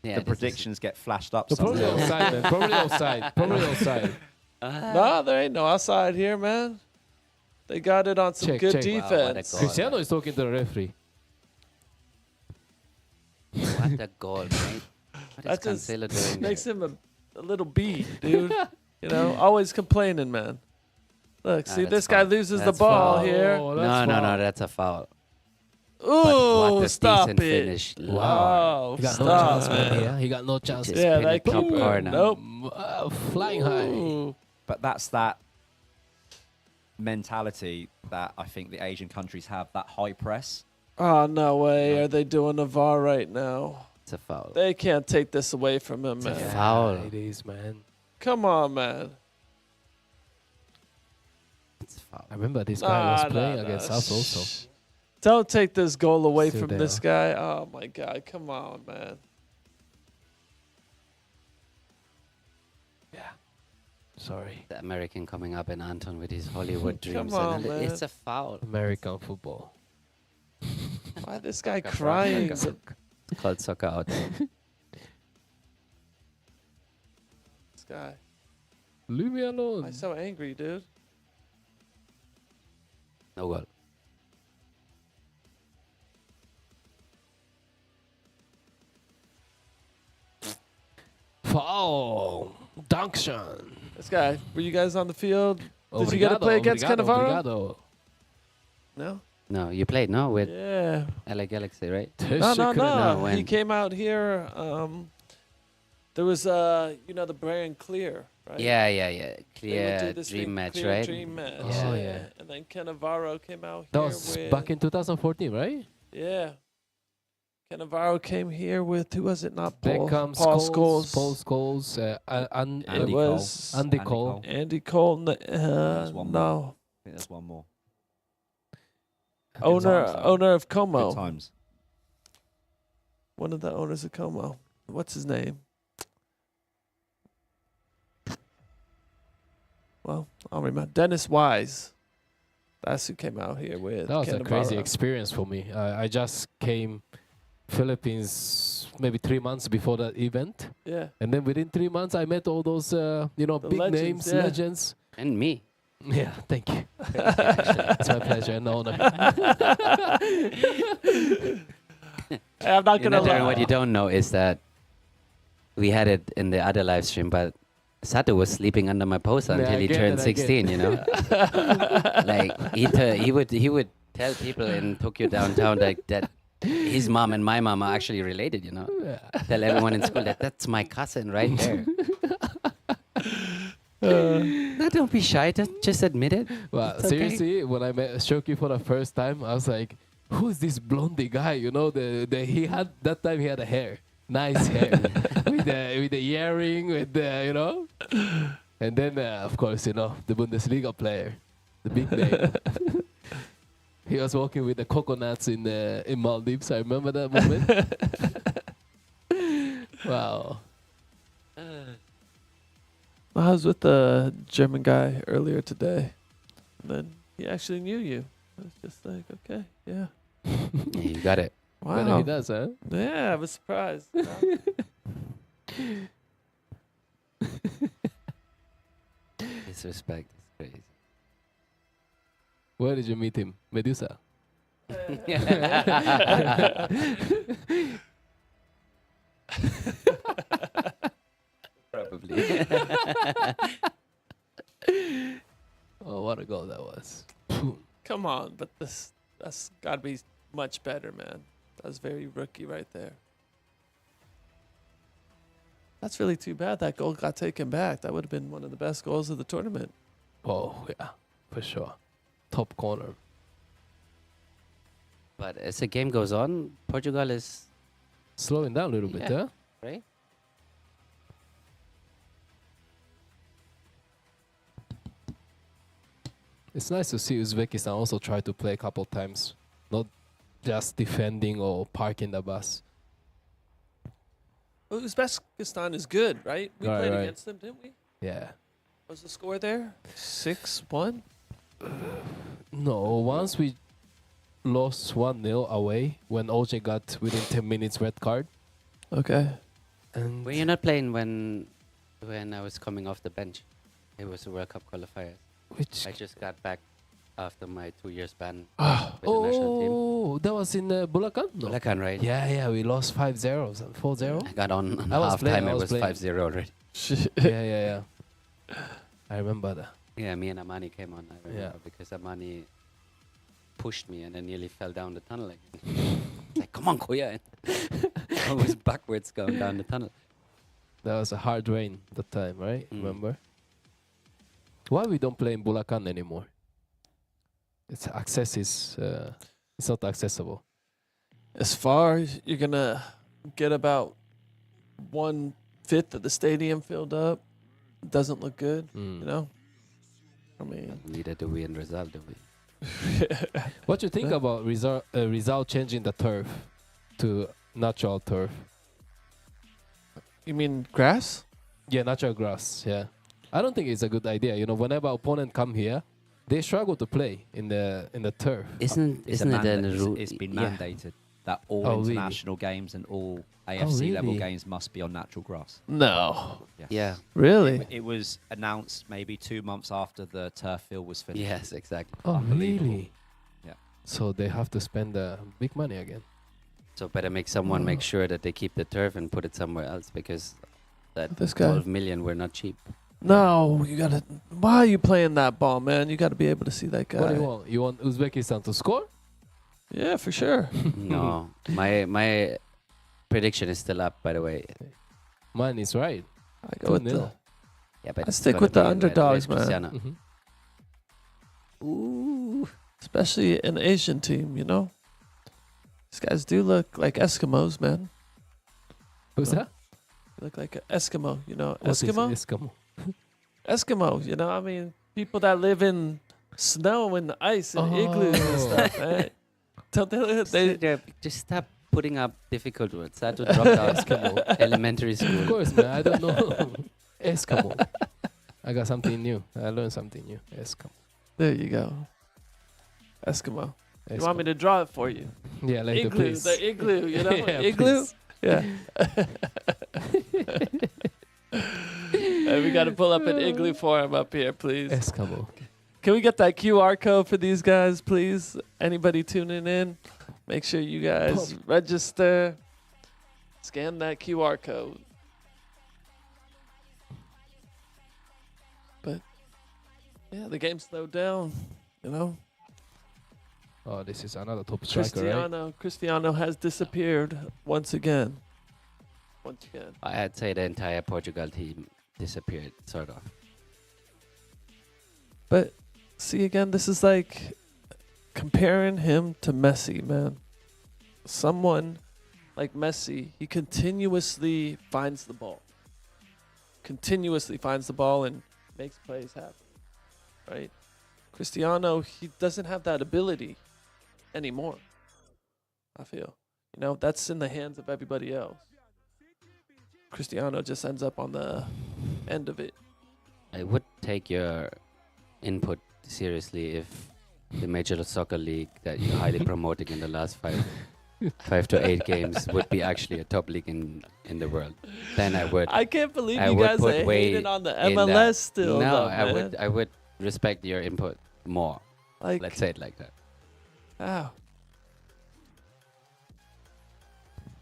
Yeah, the this is- predictions get flashed up So probably somewhere? outside, man. Probably outside. Probably outside. No, there ain't no outside here, man. They got it on some Check, good check. Wow, what a defense. goal. Cristiano is talking to the referee. What a goal, mate. What That is just Cancelo doing makes there? him a little bee, dude. You know, always complaining, man. Look, see, that's this guy foul. loses the That's ball foul. here. Oh, No, that's no, foul. no, that's a foul. Ooh, what a stop decent it. finish. Wow, He got stop, no chance, man. man. Here, he got no chance. Just Yeah, pin that it top keeper. corner. Nope. Flying high. Ooh. But that's that mentality that I think the Asian countries have, that high press. Oh, no way. Are they doing a VAR right now? It's a foul. They can't take this away from him, It's a man. foul. It is, man. Come on, man. It's a foul. I remember this guy was playing nah. against us also. Don't take this goal away Still from there. this guy. Oh, my God. Come on, man. Sorry. The American coming up and Anton with his Hollywood Come dreams. on, and man. it's a foul. American football. Why this guy crying? It's called soccer out. This guy. Leave me alone. Why you so angry, dude? No goal. Foul. Dunction. This guy. Were you guys on the field? Did you get to Obrigado, play against obrigado, Cannavaro? obrigado. No. No, you played, no? With Yeah. LA Galaxy, right? No, no, No, no. He when? came out here. There was you know, the Brian Clear, right? Yeah. They would do Clear this dream thing, match, Clear right? Dream match. Oh, yeah. And then Cannavaro came out That here was with. back in 2014, right? Yeah. Cannavaro came here with, who was it? Not Paul. Beckham, Paul Scholes, Scholes. Paul Scholes, Andy It Cole. was Andy Cole. Andy Cole. There's one more. No. I think there's one more. Owner times, though. owner of Good Como. times. One of the owners of Como. What's his name? Well, I'll remember. Dennis Wise. That's who came out here with. That was a crazy Cannavaro. experience for me. I just came Philippines maybe 3 months before that event, Yeah. and then within 3 months I met all those big legends, names, yeah. legends. And me. Yeah, thank you. It's my pleasure and honor. I'm not You gonna know, Darren, lie. what you don't know is that we had it in the other live stream, but Sato was sleeping under my poster Yeah, until I he get turned it, I get 16. You know, like he would tell people in Tokyo downtown that his mom and my mom are actually related. You know, tell everyone in school that that's my cousin right there. No, don't be shy. Just admit it. Well, It's okay. seriously, when I met Shoki for the first time, I was like, "Who's this blondie guy?" You know, he had that time he had a hair, nice hair, with the earring, with the and then of course the Bundesliga player, the big name. He was walking with the coconuts in Maldives. I remember that moment. Wow. I was with the German guy earlier today, and then he actually knew you. I was just like, okay, yeah. Yeah, you got it. Better Wow. he does, huh? Yeah, I was surprised. Disrespect is crazy. Where did you meet him? Medusa. Probably. Oh, what a goal that was. Come on, but that's got to be much better, man. That's very rookie right there. That's really too bad that goal got taken back. That would have been one of the best goals of the tournament. Oh, yeah, for sure. Top corner. But as the game goes on, Portugal is Slowing down a little bit, Yeah. huh? right. It's nice to see Uzbekistan also try to play a couple times, not just defending or parking the bus. Well, Uzbekistan is good, right? We Right, played right. against them, didn't we? Yeah. What's the score there? 6-1? No, once we lost 1-0 away when OJ got within 10 minutes red card. Okay. And Were you not playing when I was coming off the bench? It was a World Cup qualifier. which I just got back after my 2 years ban Ah, with the national team. oh, that was in Bulacan? No. Bulacan, right? Yeah, we lost 5-0, 4-0. I got on I was half playing, time. I It was was playing. 5-0 already. shit. yeah. I remember that. Yeah, me and Amani came on. I remember Yeah. because Amani pushed me and I nearly fell down the tunnel. Like come on, Koya. I was backwards going down the tunnel. That was a hard rain that time, right? Mm. Remember? Why we don't play in Bulacan anymore? Its access is it's not accessible. As far as you're going to get about 1/5 of the stadium filled up. Doesn't look good, Mm. you know? I mean, Neither do we in result, do we? What do you think Huh? about Rizal changing the turf to natural turf? you mean grass? Yeah, natural grass. Yeah, I don't think it's a good idea. You know, whenever opponent come here, they struggle to play in the turf. Isn't it a rule? It's been Yeah. mandated that all Oh, really? international games and all AFC level really? games must be on natural grass. No. Yes. Yeah. Really? It was announced maybe 2 months after the turf field was finished. Yes, exactly. Oh, Unbelievable. really? Yeah. So they have to spend big money again. So better make someone Oh. make sure that they keep the turf and put it somewhere else because that This guy. 12 million were not cheap. No, you got to. Why are you playing that ball, man? You got to be able to see that guy. What do you want? You want Uzbekistan to score? Yeah, for sure. No, my prediction is still up, by the way. Mine is right. I go with 2-0. the. Yeah, but I it's stick gotta with the be in red- underdogs, red man. Cristiano. Mhm. Ooh. Especially an Asian team, you know? These guys do look like Eskimos, man. Who's No. that? They look like an Eskimo, you know? What is Eskimo? Eskimo. Eskimo, you know? I mean, people that live in snow and ice and igloos and Oh. stuff, man. Don't they? Just stop putting up difficult words. Start to drop out Eskimo elementary Of school. course, man. I don't know. Eskimo. I got something new. I learned something new. Eskimo. There you go. Eskimo. You want me to draw it for you? Yeah, later, Igloo, please. the igloo, you know? Yeah, Igloo? please. Yeah. Hey, we got to pull up an igloo for him up here, please. Eskimo. Can we get that QR code for these guys, please? Anybody tuning in? Make sure you guys register. Scan that QR code. But, yeah, the game slowed down, you know? Oh, this is another top striker, right? Cristiano has disappeared once again. Once again. I'd say the entire Portugal team disappeared, sort of. But see again, this is like comparing him to Messi, man. Someone like Messi, he continuously finds the ball. Continuously finds the ball and makes plays happen. Right? Cristiano, he doesn't have that ability anymore. I feel. You know, that's in the hands of everybody else. Cristiano just ends up on the end of it. I would take your input seriously if the Major Soccer League that you're highly promoting in the last 5 to 8 games would be actually a top league in the world. Then I would. I can't believe I you would guys put are weight hating on the in MLS that. still. No, though, man. I would respect your input more. Like, Let's say it like that. ow.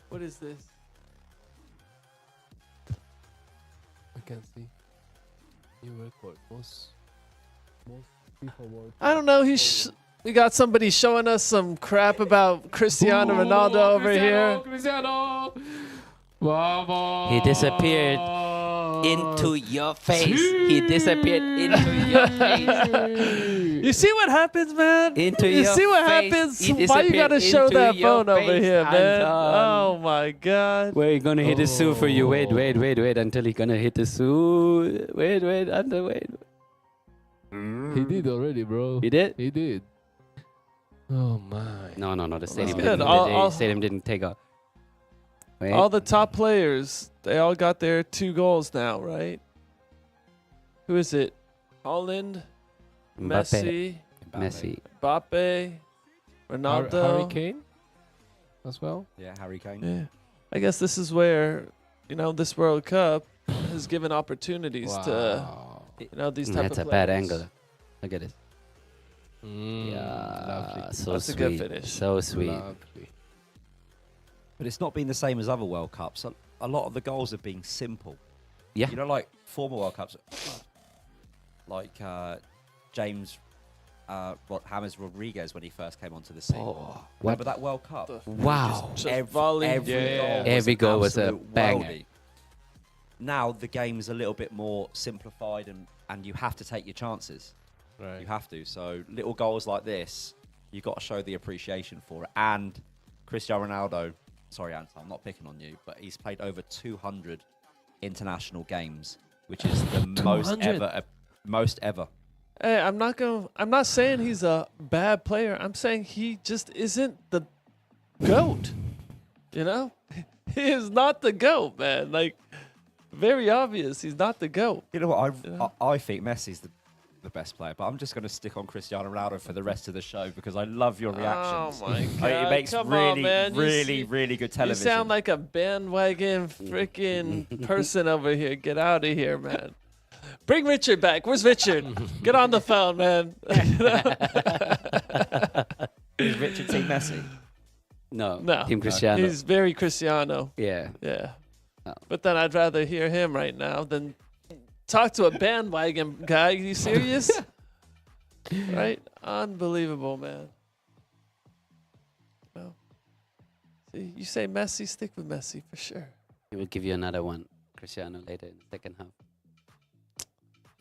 What is this? I can see. New record. Most FIFA World I don't know. We got somebody showing us some crap about Cristiano Ronaldo over here. Cristiano! Vamos! He disappeared into your face. He disappeared into your face. You see what happens, man? Into you your see what face. happens? He Why you gotta disappeared show into that your phone over face, here, man? Anton. Oh my God. We're gonna hit the Sue for you. Wait Oh. until he's gonna hit the Sue. Wait, Under, wait. He did already, bro. He did? He did. Oh my. No. The stadium, good. didn't, the stadium didn't take off. Wait. All the top players, they all got their 2 goals now, right? Who is it? Holland, Mbappe, Messi, Messi. Mbappe, Ronaldo. Harry Kane as well. Yeah, Harry Kane. Yeah. I guess this is where, this World Cup has given opportunities to, Wow. these type That's of a bad players. angle. Look at it. Yeah, Lovely. so That's a sweet. good finish. So sweet. Lovely. But it's not been the same as other World Cups. A lot of the goals have been simple. Yeah. You know, like former World Cups, like James James Rodriguez when he first came onto the scene. Oh, Remember that World Cup? Wow. Just volley. Every Yeah. goal Every goal was a absolute banger. worldie. Now the game's a little bit more simplified, and you have to take your chances. Right. You have to. So little goals like this, you got to show the appreciation for it. And Cristiano Ronaldo, sorry, Anton, I'm not picking on you, but he's played over 200 international games, which is the most ever. Hey, I'm not saying he's a bad player. I'm saying he just isn't the GOAT. He is not the GOAT, man. Like, very obvious, he's not the GOAT. You know what? I think Messi's the best player, but I'm just going to stick on Cristiano Ronaldo for the rest of the show because I love your reactions. Oh my god! It makes Come really, on, man. really good You television. sound like a bandwagon freaking person over here. Get out of here, man. Bring Richard back. Where's Richard? Get on the phone, man. Is Richard Team Messi? No. No. Team Cristiano. He's very Cristiano. Yeah. Yeah. Oh. But then I'd rather hear him right now than talk to a bandwagon guy. You serious? Right? Unbelievable, man. Well, see, you say Messi, stick with Messi for sure. He will give you another one, Cristiano, later in the second half.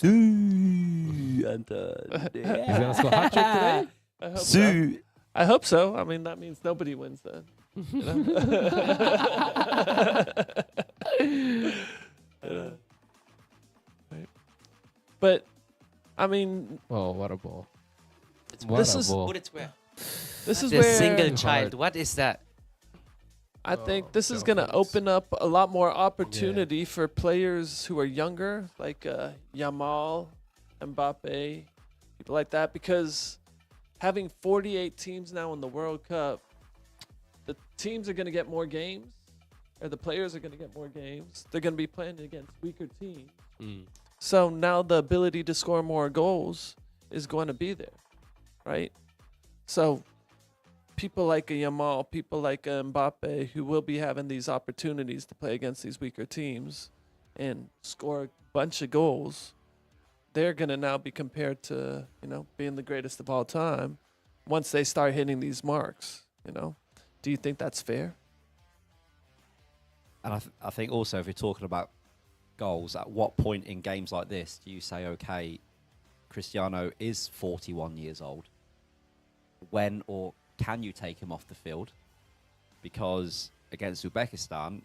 He's gonna score hat trick today. I hope so. I hope so. I mean, that means nobody wins then. You know? Right. But, I mean, Oh, what a ball! It's What This a is- ball! this is the where single Hard. child. What is that? I think Oh, this is going to Jones. open up a lot more opportunity for players who are younger, like Yamal, Mbappe, people like that, because having 48 teams now in the World Cup, the teams are going to get more games, or the players are going to get more games. They're going to be playing against weaker teams. So now the ability to score more goals is going to be there, right? So people like a Yamal, people like a Mbappe, who will be having these opportunities to play against these weaker teams and score a bunch of goals, they're going to now be compared to, being the greatest of all time once they start hitting these marks, Do you think that's fair? And I think also if you're talking about goals, at what point in games like this do you say, okay, Cristiano is 41 years old? When or can you take him off the field? Because against Uzbekistan,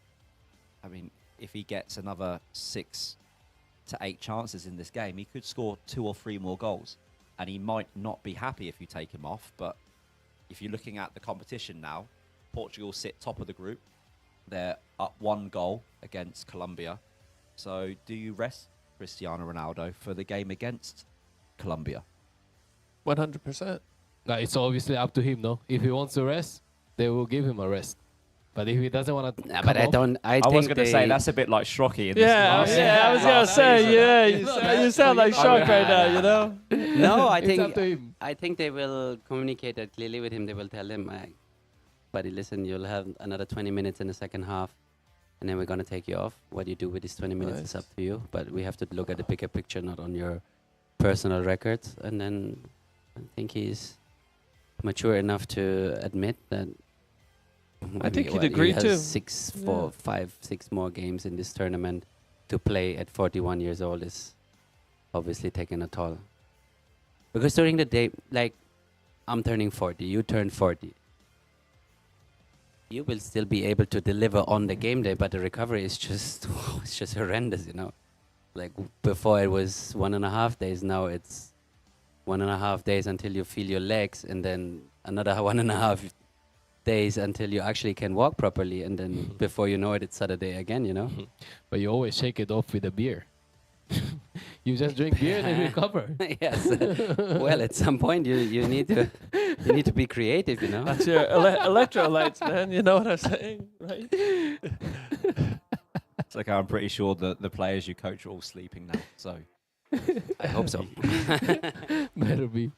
I mean, if he gets another 6 to 8 chances in this game, he could score 2 or 3 more goals. And he might not be happy if you take him off. But if you're looking at the competition now, Portugal sit top of the group. They're up 1 goal against Colombia. So do you rest Cristiano Ronaldo for the game against Colombia? 100%. It's obviously up to him, no? If he wants to rest, they will give him a rest. But if he doesn't want to, Nah, but I don't. I I think was going to say they- that's a bit like Schrocky in Yeah, this. yeah, I was going to say, yeah, you sound like Shark right now, No, I it's think up to him. I think they will communicate that clearly with him. They will tell him, buddy, listen, you'll have another 20 minutes in the second half, and then we're going to take you off. What you do with these 20 minutes is Nice. up to you. But we have to look at the bigger picture, not on your personal records. And then I think he's mature enough to admit that. I think he'd he agree has too. 6, Yeah. 4, 5, 6 more games in this tournament. To play at 41 years old is obviously taking a toll. Because during the day, like, I'm turning 40, you turn 40. You will still be able to deliver on the game day, but the recovery is just, it's just horrendous, Like before it was 1.5 days, now it's 1.5 days until you feel your legs, and then another 1.5 days until you actually can walk properly, and then before you know it, it's Saturday again, you know? But you always shake it off with a beer. You just drink beer and then recover. Yes. Well, at some point you need to be creative, you know? That's your electrolytes, man. You know what I'm saying, right? It's like I'm pretty sure that the players you coach are all sleeping now. So I hope so. Better be.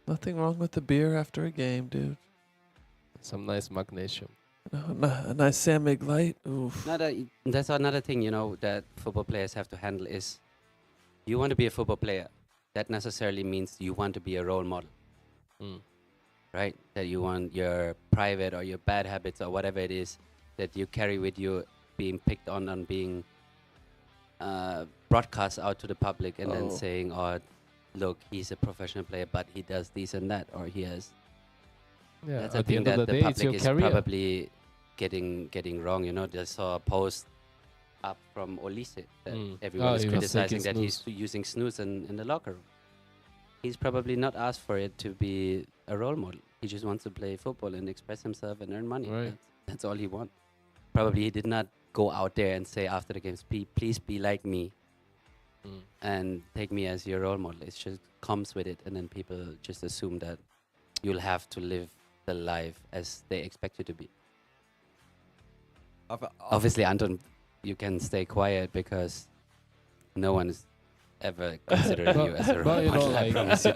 Nothing wrong with the beer after a game, dude. Some nice magnesium. A nice San Mig Light. Oof. That's another thing, you know, that football players have to handle is you want to be a football player. That necessarily means you want to be a role model, Mm. right? That you want your private or your bad habits or whatever it is that you carry with you being picked on being broadcast out to the public and then Oh. saying, oh, look, he's a professional player, but he does this and that, or he has. Yeah, That's at a the thing end of that the the day, it's your public is career. probably getting wrong. You know, just saw a post up from Olise that everyone Oh, is he was criticizing taking that he's snooze. using snooze in the locker room. He's probably not asked for it to be a role model. He just wants to play football and express himself and earn money. Right. That's all he wants. Probably he did not go out there and say after the games, please be like me Mm. and take me as your role model. It just comes with it, and then people just assume that you'll have to live the life as they expect you to be. Obviously, Anton, you can stay quiet because no one is ever considering you as a Well, role you know, model. I like- promise you.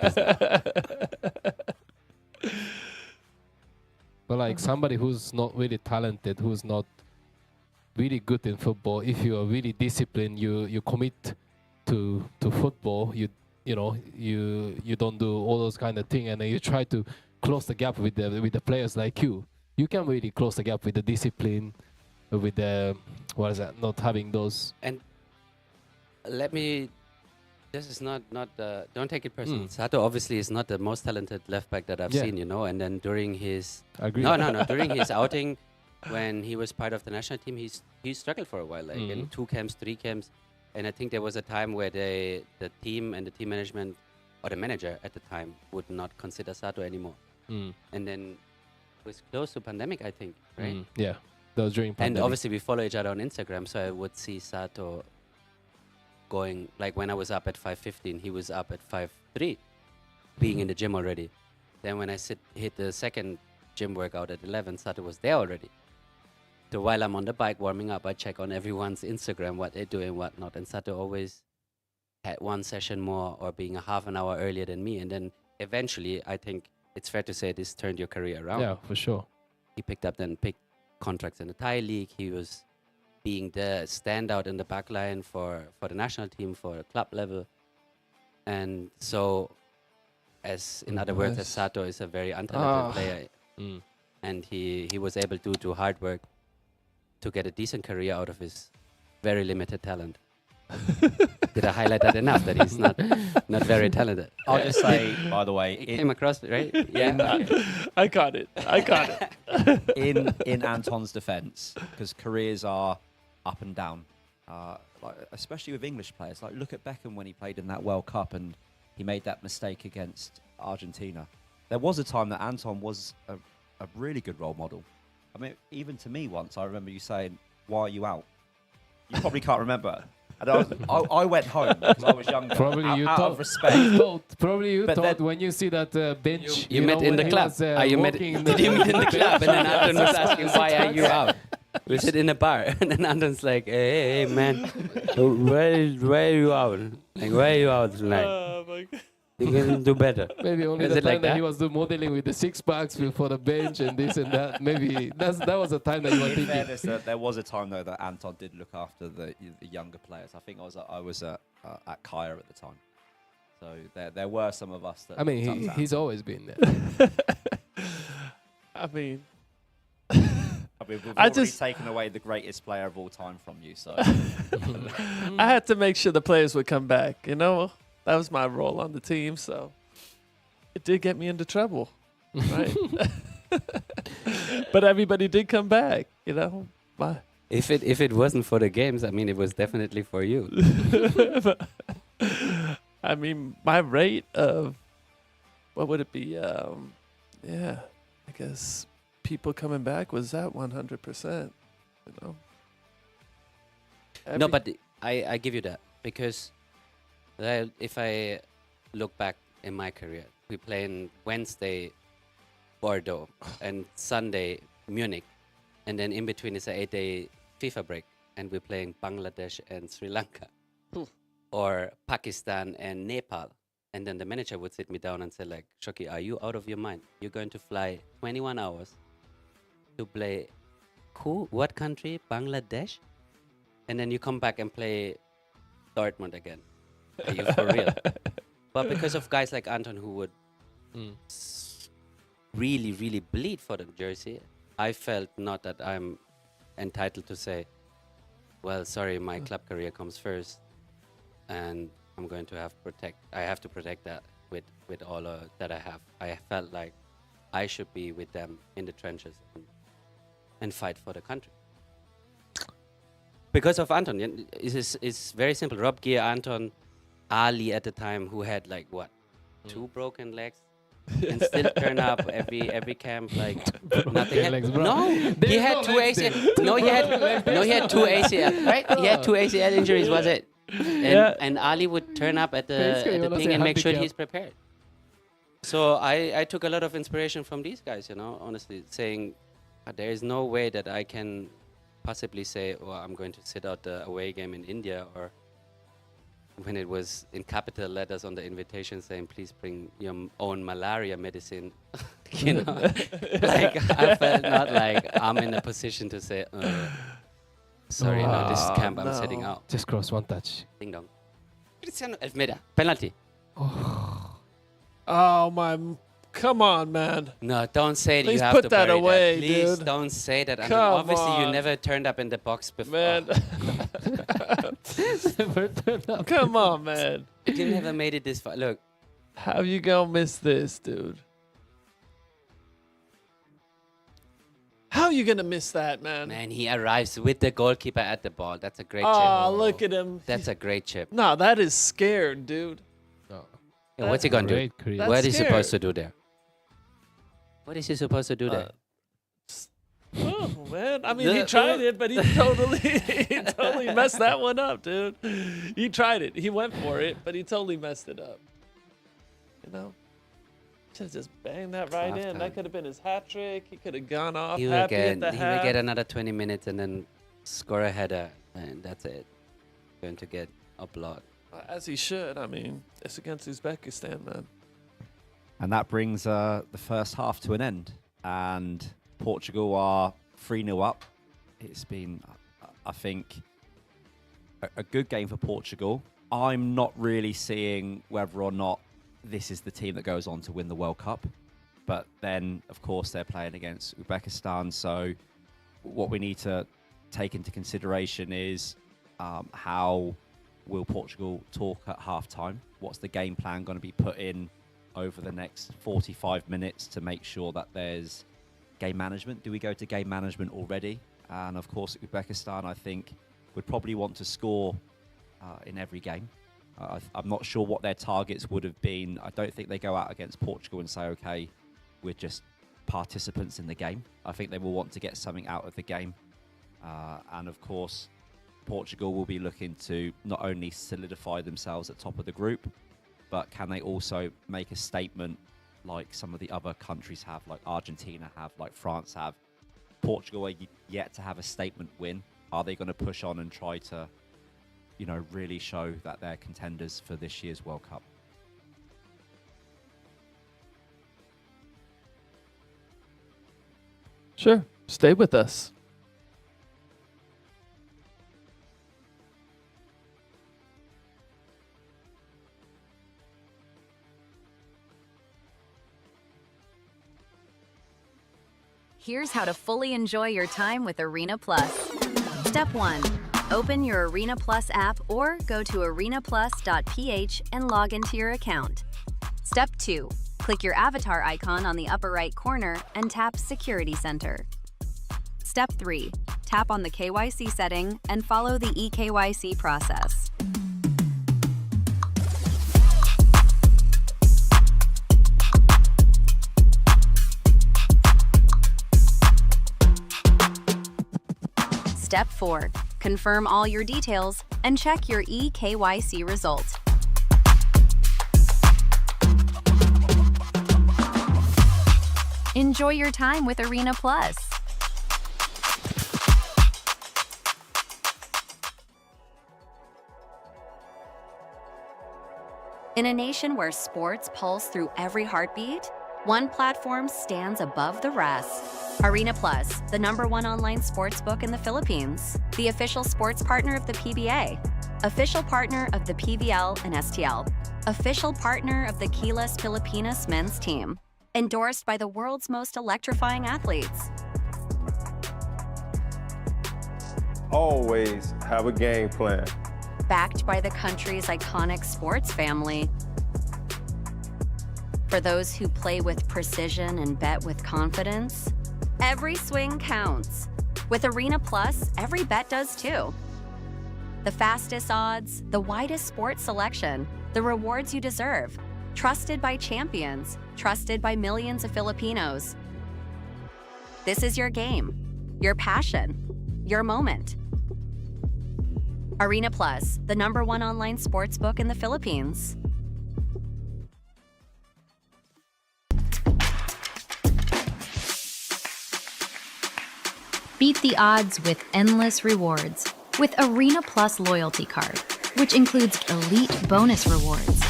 But like somebody who's not really talented, who's not really good in football, if you are really disciplined, you commit to football, you know you don't do all those kind of thing, and then you try to close the gap with the players like you. You can really close the gap with the discipline, with the not having those. And let me. This is not. Don't take it personally. Mm. Sato obviously is not the most talented left back that I've Yeah. seen, you know. And then during his I agree. no, during his outing, when he was part of the national team, he struggled for a while, like in Mhm. 2 camps, 3 camps, and I think there was a time where the team and the team management or the manager at the time would not consider Sato anymore. Mm. And then it was close to pandemic, I think, right? Mm. Yeah, that was during And pandemic. obviously we follow each other on Instagram, so I would see Sato going, like when I was up at 5:15, he was up at 5:03, being in the gym already. Then when I hit the second gym workout at 11, Sato was there already. So while I'm on the bike warming up, I check on everyone's Instagram, what they're doing, what not. And Sato always had one session more or being a half an hour earlier than me. And then eventually, I think it's fair to say this turned your career around. Yeah, for sure. He picked contracts in the Thai league. He was being the standout in the back line for the national team, for club level. And so, as in other words, as Nice. Sato is a very untalented Ah. player, Mm. and he was able to do hard work to get a decent career out of his very limited talent. Did I highlight that enough that he's not very talented? I'll just say, by the way, It came across, right? Yeah. I got it. in Anton's defence, because careers are up and down, like especially with English players. Like look at Beckham when he played in that World Cup and he made that mistake against Argentina. There was a time that Anton was a really good role model. I mean, even to me once, I remember you saying, "Why are you out?" You probably can't remember. And I went home because I was younger. Probably out, you out thought. of respect. Probably you But thought then- when you see that bench. You met know, in when the he club. was, You met? walking in Did you meet in the club? And then Anton was That's asking, fine, "Why that's are you out?" We sit in a bar, and then Anton's like, "Hey, man, where are you out? Like, why are you out tonight? Oh my God. You can do better." Maybe only Is the it time like that he that? was doing modeling with the 6 packs for the bench and this and that. Maybe that was the time that you were In thinking. fairness, there was a time though that Anton did look after the younger players. I think I was at Kaya at the time, so there were some of us that. I mean, looked up to he's Anton. always been there. I mean, I mean, we've I already just- taken away the greatest player of all time from you, so I had to make sure the players would come back. You know, that was my role on the team, so it did get me into trouble, right? But everybody did come back. You know, If it wasn't for the games, I mean, it was definitely for you. I mean, my rate of what would it be? Yeah, I guess people coming back was at 100%. You know. No, Every- but I give you that because if I look back in my career, we play in Wednesday Bordeaux and Sunday Munich, and then in between is an 8-day FIFA break, and we're playing Bangladesh and Sri Lanka, or Pakistan and Nepal, and then the manager would sit me down and say like, Shoki, are you out of your mind? You're going to fly 21 hours to play what country? Bangladesh? And then you come back and play Dortmund again. Are you for real? But because of guys like Anton who would really, really bleed for the jersey, I felt not that I'm entitled to say, well, sorry, my club career comes first, and I'm going to I have to protect that with all that I have. I felt like I should be with them in the trenches and fight for the country. Because of Anton, it's very simple. Rob Gear, Anton, Ali at the time, who had like what, 2 broken legs, and still turn up every camp like nothing. legs, bro. No, he There's had no 2 legs there. ACL. No, he had 2 ACL. Right? He had 2 ACL injuries. Was it? And Ali would turn up at Basically, you the wanna thing say and make sure handicap. he's prepared. So I took a lot of inspiration from these guys. You know, honestly, saying there is no way that I can possibly say, well, I'm going to sit out the away game in India, or when it was in capital letters on the invitation saying, please bring your own malaria medicine. You know, like I felt not like I'm in a position to say, sorry, no, this is camp, I'm sitting out. Just cross one touch. Ding dong. Cristiano, Elfmeida, penalty. Oh my! Come on, man. No, don't say that Please you have put to that bury away, Please dude. don't say that. Come Obviously, you on. never turned up in the box before. Man, Never turned up. come on, man. You never made it this far. Look, How you gonna miss this, dude? How you gonna miss that, man? man, he arrives with the goalkeeper at the ball. That's a great Oh, chip. look at him. That's a great chip. No, that is scared, dude. No. Yeah, what's he going to do? Great create. That's What is he supposed to scared. do there? What is he supposed to do there? Oh man, I mean he tried it, but he totally messed that one up, dude. He tried it, he went for it, but he totally messed it up. You know, should have just banged that right in. Halftime. That could have been his hat trick. He could have gone off He will happy get at the he half. will get another 20 minutes and then score a header, and that's it. Going to get applaud. As he should. I mean, it's against Uzbekistan, man. And that brings the first half to an end. And Portugal are 3-0 up. It's been, I think, a good game for Portugal. I'm not really seeing whether or not this is the team that goes on to win the World Cup. But then, of course, they're playing against Uzbekistan. So what we need to take into consideration is how will Portugal talk at half-time? What's the game plan going to be put in over the next 45 minutes to make sure that there's game management? Do we go to game management already? And of course, Uzbekistan, I think, would probably want to score in every game. I'm not sure what their targets would have been. I don't think they go out against Portugal and say, okay, we're just participants in the game. I think they will want to get something out of the game. And of course, Portugal will be looking to not only solidify themselves at top of the group, but can they also make a statement like some of the other countries have, like Argentina have, like France have. Portugal are yet to have a statement win. Are they going to push on and try to, you know, really show that they're contenders for this year's World Cup? Sure. Stay with us. Here's how to fully enjoy your time with Arena Plus. Step 1. Open your Arena Plus app or go to arenaplus.ph and log into your account. Step 2. Click your avatar icon on the upper right corner and tap Security Center. Step 3. Tap on the KYC setting and follow the eKYC process. Step 4. Confirm all your details and check your eKYC result. Enjoy your time with Arena Plus. In a nation where sports pulse through every heartbeat, one platform stands above the rest. Arena Plus, the #1 online sportsbook in the Philippines, the official sports partner of the PBA, official partner of the PVL and STL, official partner of the Gilas Pilipinas men's team, endorsed by the world's most electrifying athletes. Always have a game plan. Backed by the country's iconic sports family. For those who play with precision and bet with confidence, every swing counts. With Arena Plus, every bet does too. The fastest odds, the widest sports selection, the rewards you deserve. Trusted by champions, trusted by millions of Filipinos. This is your game, your passion, your moment. Arena Plus, the #1 online sportsbook in the Philippines. Beat the odds with endless rewards with Arena Plus Loyalty Card, which includes elite bonus rewards,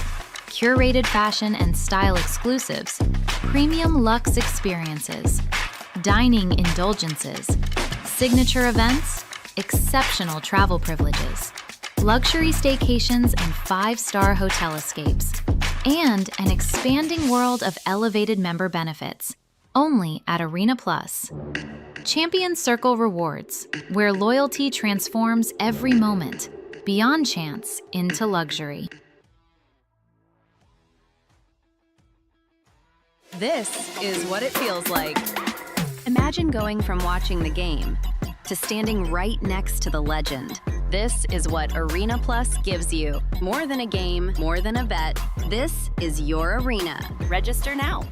curated fashion and style exclusives, premium luxe experiences, dining indulgences, signature events, exceptional travel privileges, luxury staycations and 5-star hotel escapes, and an expanding world of elevated member benefits, only at Arena Plus. Champion Circle Rewards, where loyalty transforms every moment, beyond chance into luxury. This is what it feels like. Imagine going from watching the game to standing right next to the legend. This is what Arena Plus gives you. More than a game, more than a bet. This is your arena. Register now.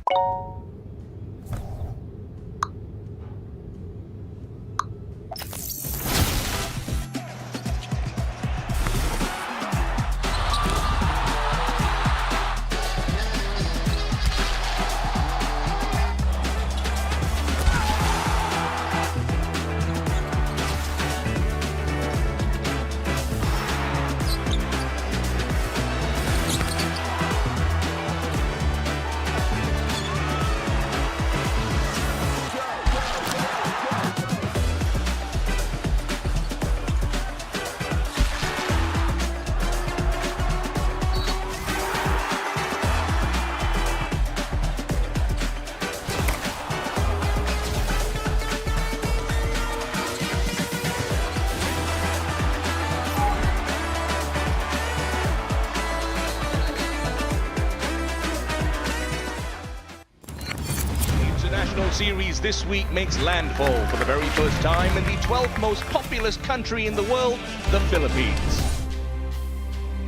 Series this week makes landfall for the very first time in the 12th most populous country in the world, the Philippines.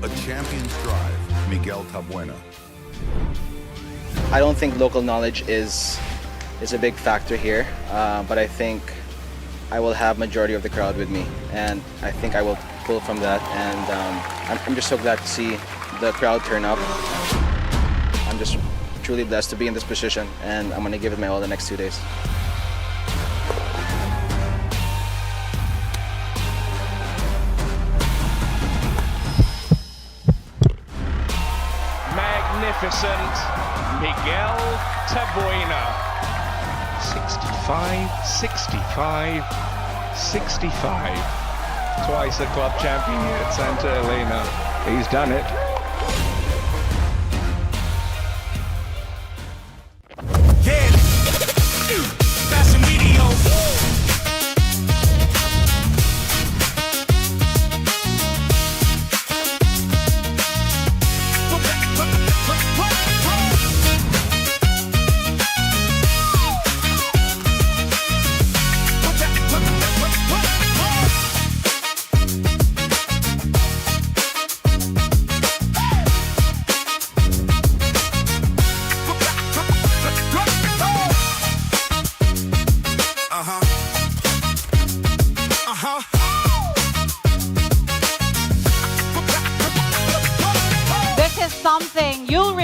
A champion's drive, Miguel Tabuena. I don't think local knowledge is a big factor here, but I think I will have majority of the crowd with me, and I think I will pull from that, and I'm just so glad to see the crowd turn up. I'm just truly blessed to be in this position, and I'm going to give it my all the next 2 days. Magnificent Miguel Tabuena. 65, 65, 65. Twice a club champion here at Santa Elena. He's done it.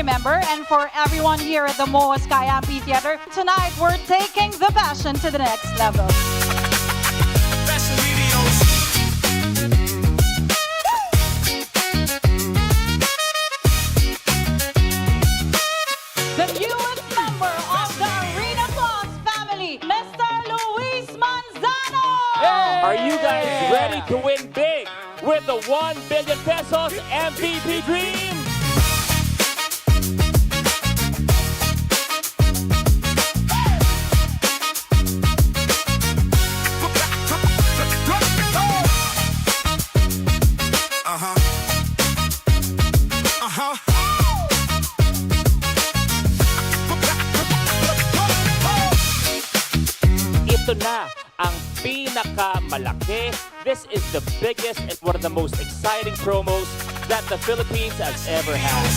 member and for everyone here at the MOA Sky Amphitheater. Tonight, we're taking the passion to the next level. The newest member of the Arena Plus family, Mr. Luis Manzano! Are you guys ready to win big with the 1 billion pesos MVP dream? Ito na ang pinakamalaki. This is the biggest and one of the most exciting promos that the Philippines has ever had.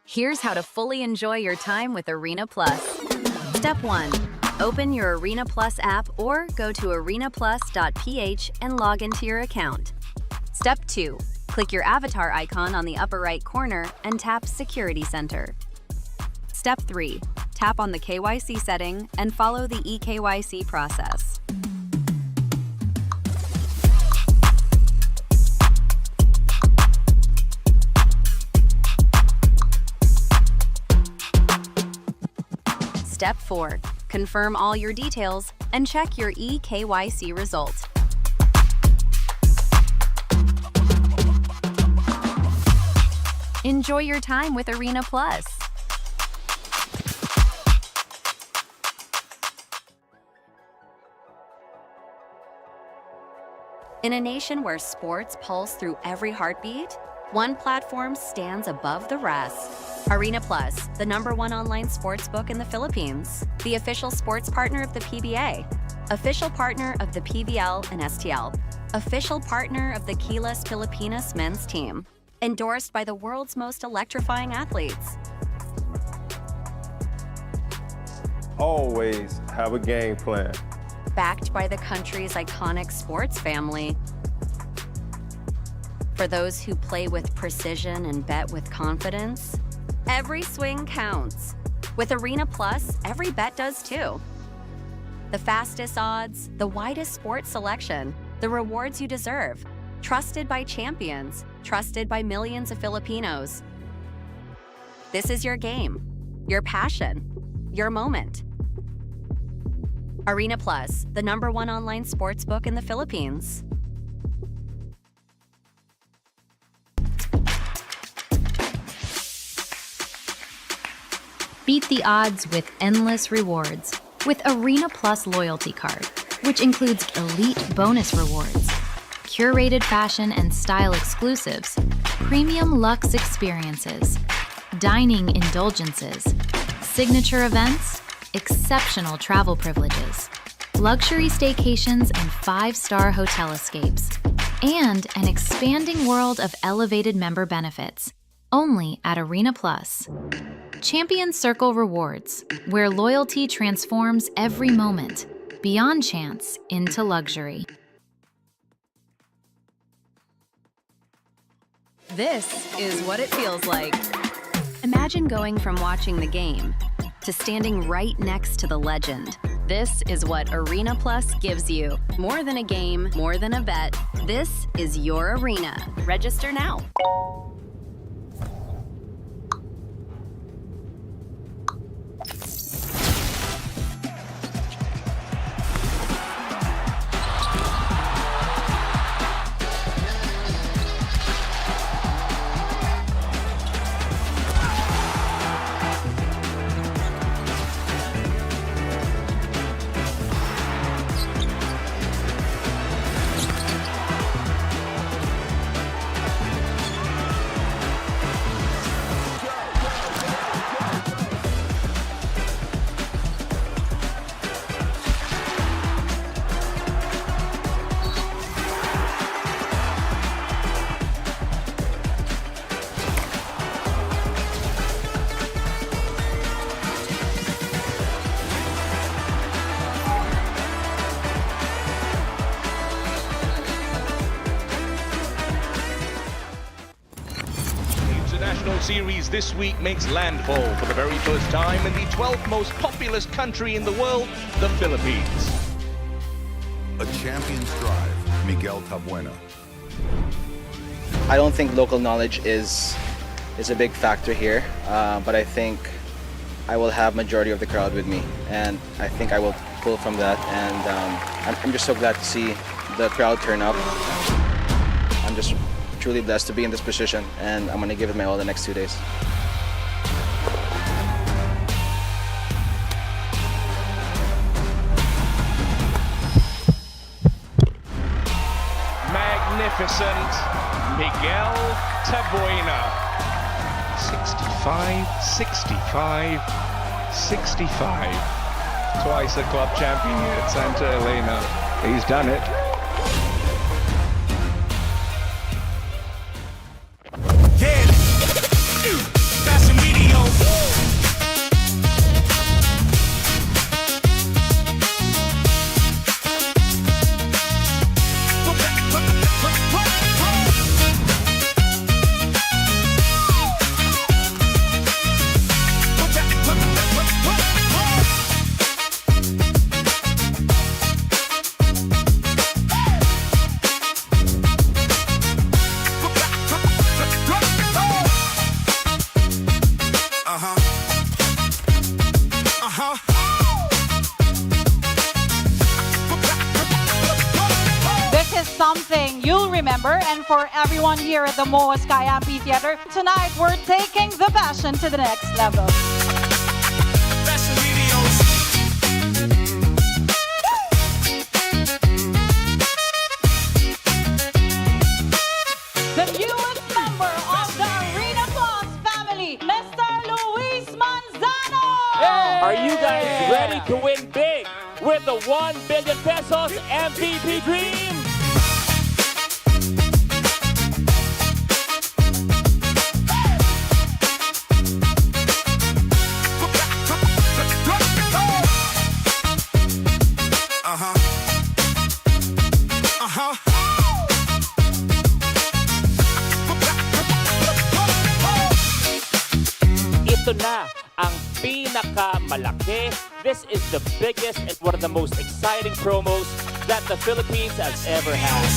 Here's how to fully enjoy your time with Arena Plus. Step 1. Open your Arena Plus app or go to arenaplus.ph and log into your account. Step 2. Click your avatar icon on the upper right corner and tap Security Center. Step 3. Tap on the KYC setting and follow the eKYC process. Step 4. Confirm all your details and check your eKYC result. Enjoy your time with Arena Plus. In a nation where sports pulse through every heartbeat, one platform stands above the rest. Arena Plus, the #1 online sportsbook in the Philippines, the official sports partner of the PBA, official partner of the PBL and STL, official partner of the Gilas Pilipinas men's team, endorsed by the world's most electrifying athletes. Always have a game plan. Backed by the country's iconic sports family. For those who play with precision and bet with confidence, every swing counts. With Arena Plus, every bet does too. The fastest odds, the widest sports selection, the rewards you deserve. Trusted by champions, trusted by millions of Filipinos. This is your game, your passion, your moment. Arena Plus, the #1 online sportsbook in the Philippines. Beat the odds with endless rewards with Arena Plus Loyalty Card, which includes elite bonus rewards, curated fashion and style exclusives, premium luxe experiences, dining indulgences, signature events, exceptional travel privileges, luxury staycations and 5-star hotel escapes, and an expanding world of elevated member benefits, only at Arena Plus. Champion Circle Rewards, where loyalty transforms every moment, beyond chance into luxury. This is what it feels like. Imagine going from watching the game to standing right next to the legend. This is what Arena Plus gives you. More than a game, more than a bet. This is your arena. Register now. International Series this week makes landfall for the very first time in the 12th most populous country in the world, the Philippines. A champion's drive, Miguel Tabuena. I don't think local knowledge is a big factor here, but I think I will have majority of the crowd with me, and I think I will pull from that. And I'm just so glad to see the crowd turn up. I'm just truly blessed to be in this position, and I'm gonna give it my all the next 2 days. Magnificent Miguel Tabuena. 65, 65, 65. Twice a club champion here at Santa Elena. He's done it. Something you'll remember, and for everyone here at the MOA Sky Amphitheater, tonight we're taking the passion to the next level. The newest member of the Arena Plus family, Mr. Luis Manzano! Are you guys ready to win big with the 1 billion pesos MVP dream? Ito na ang pinakamalaki. This is the biggest and one of the most exciting promos that the Philippines has ever had.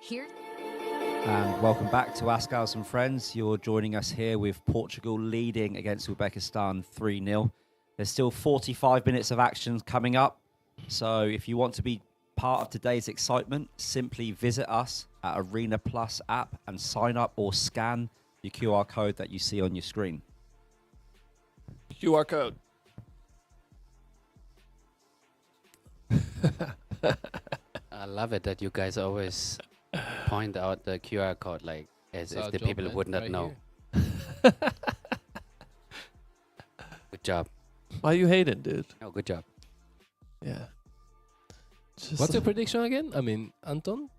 Here. And welcome back to Ask and Friends. You're joining us here with Portugal leading against Uzbekistan 3-0. There's still 45 minutes of action coming up. So if you want to be part of today's excitement, simply visit us at Arena Plus app and sign up or scan the QR code that you see on your screen. QR code. I love it that you guys always point out the QR code like as if the people would not know. Good job. Why you hating, dude? Oh, good job. Yeah. What's your prediction again? I mean, Anton?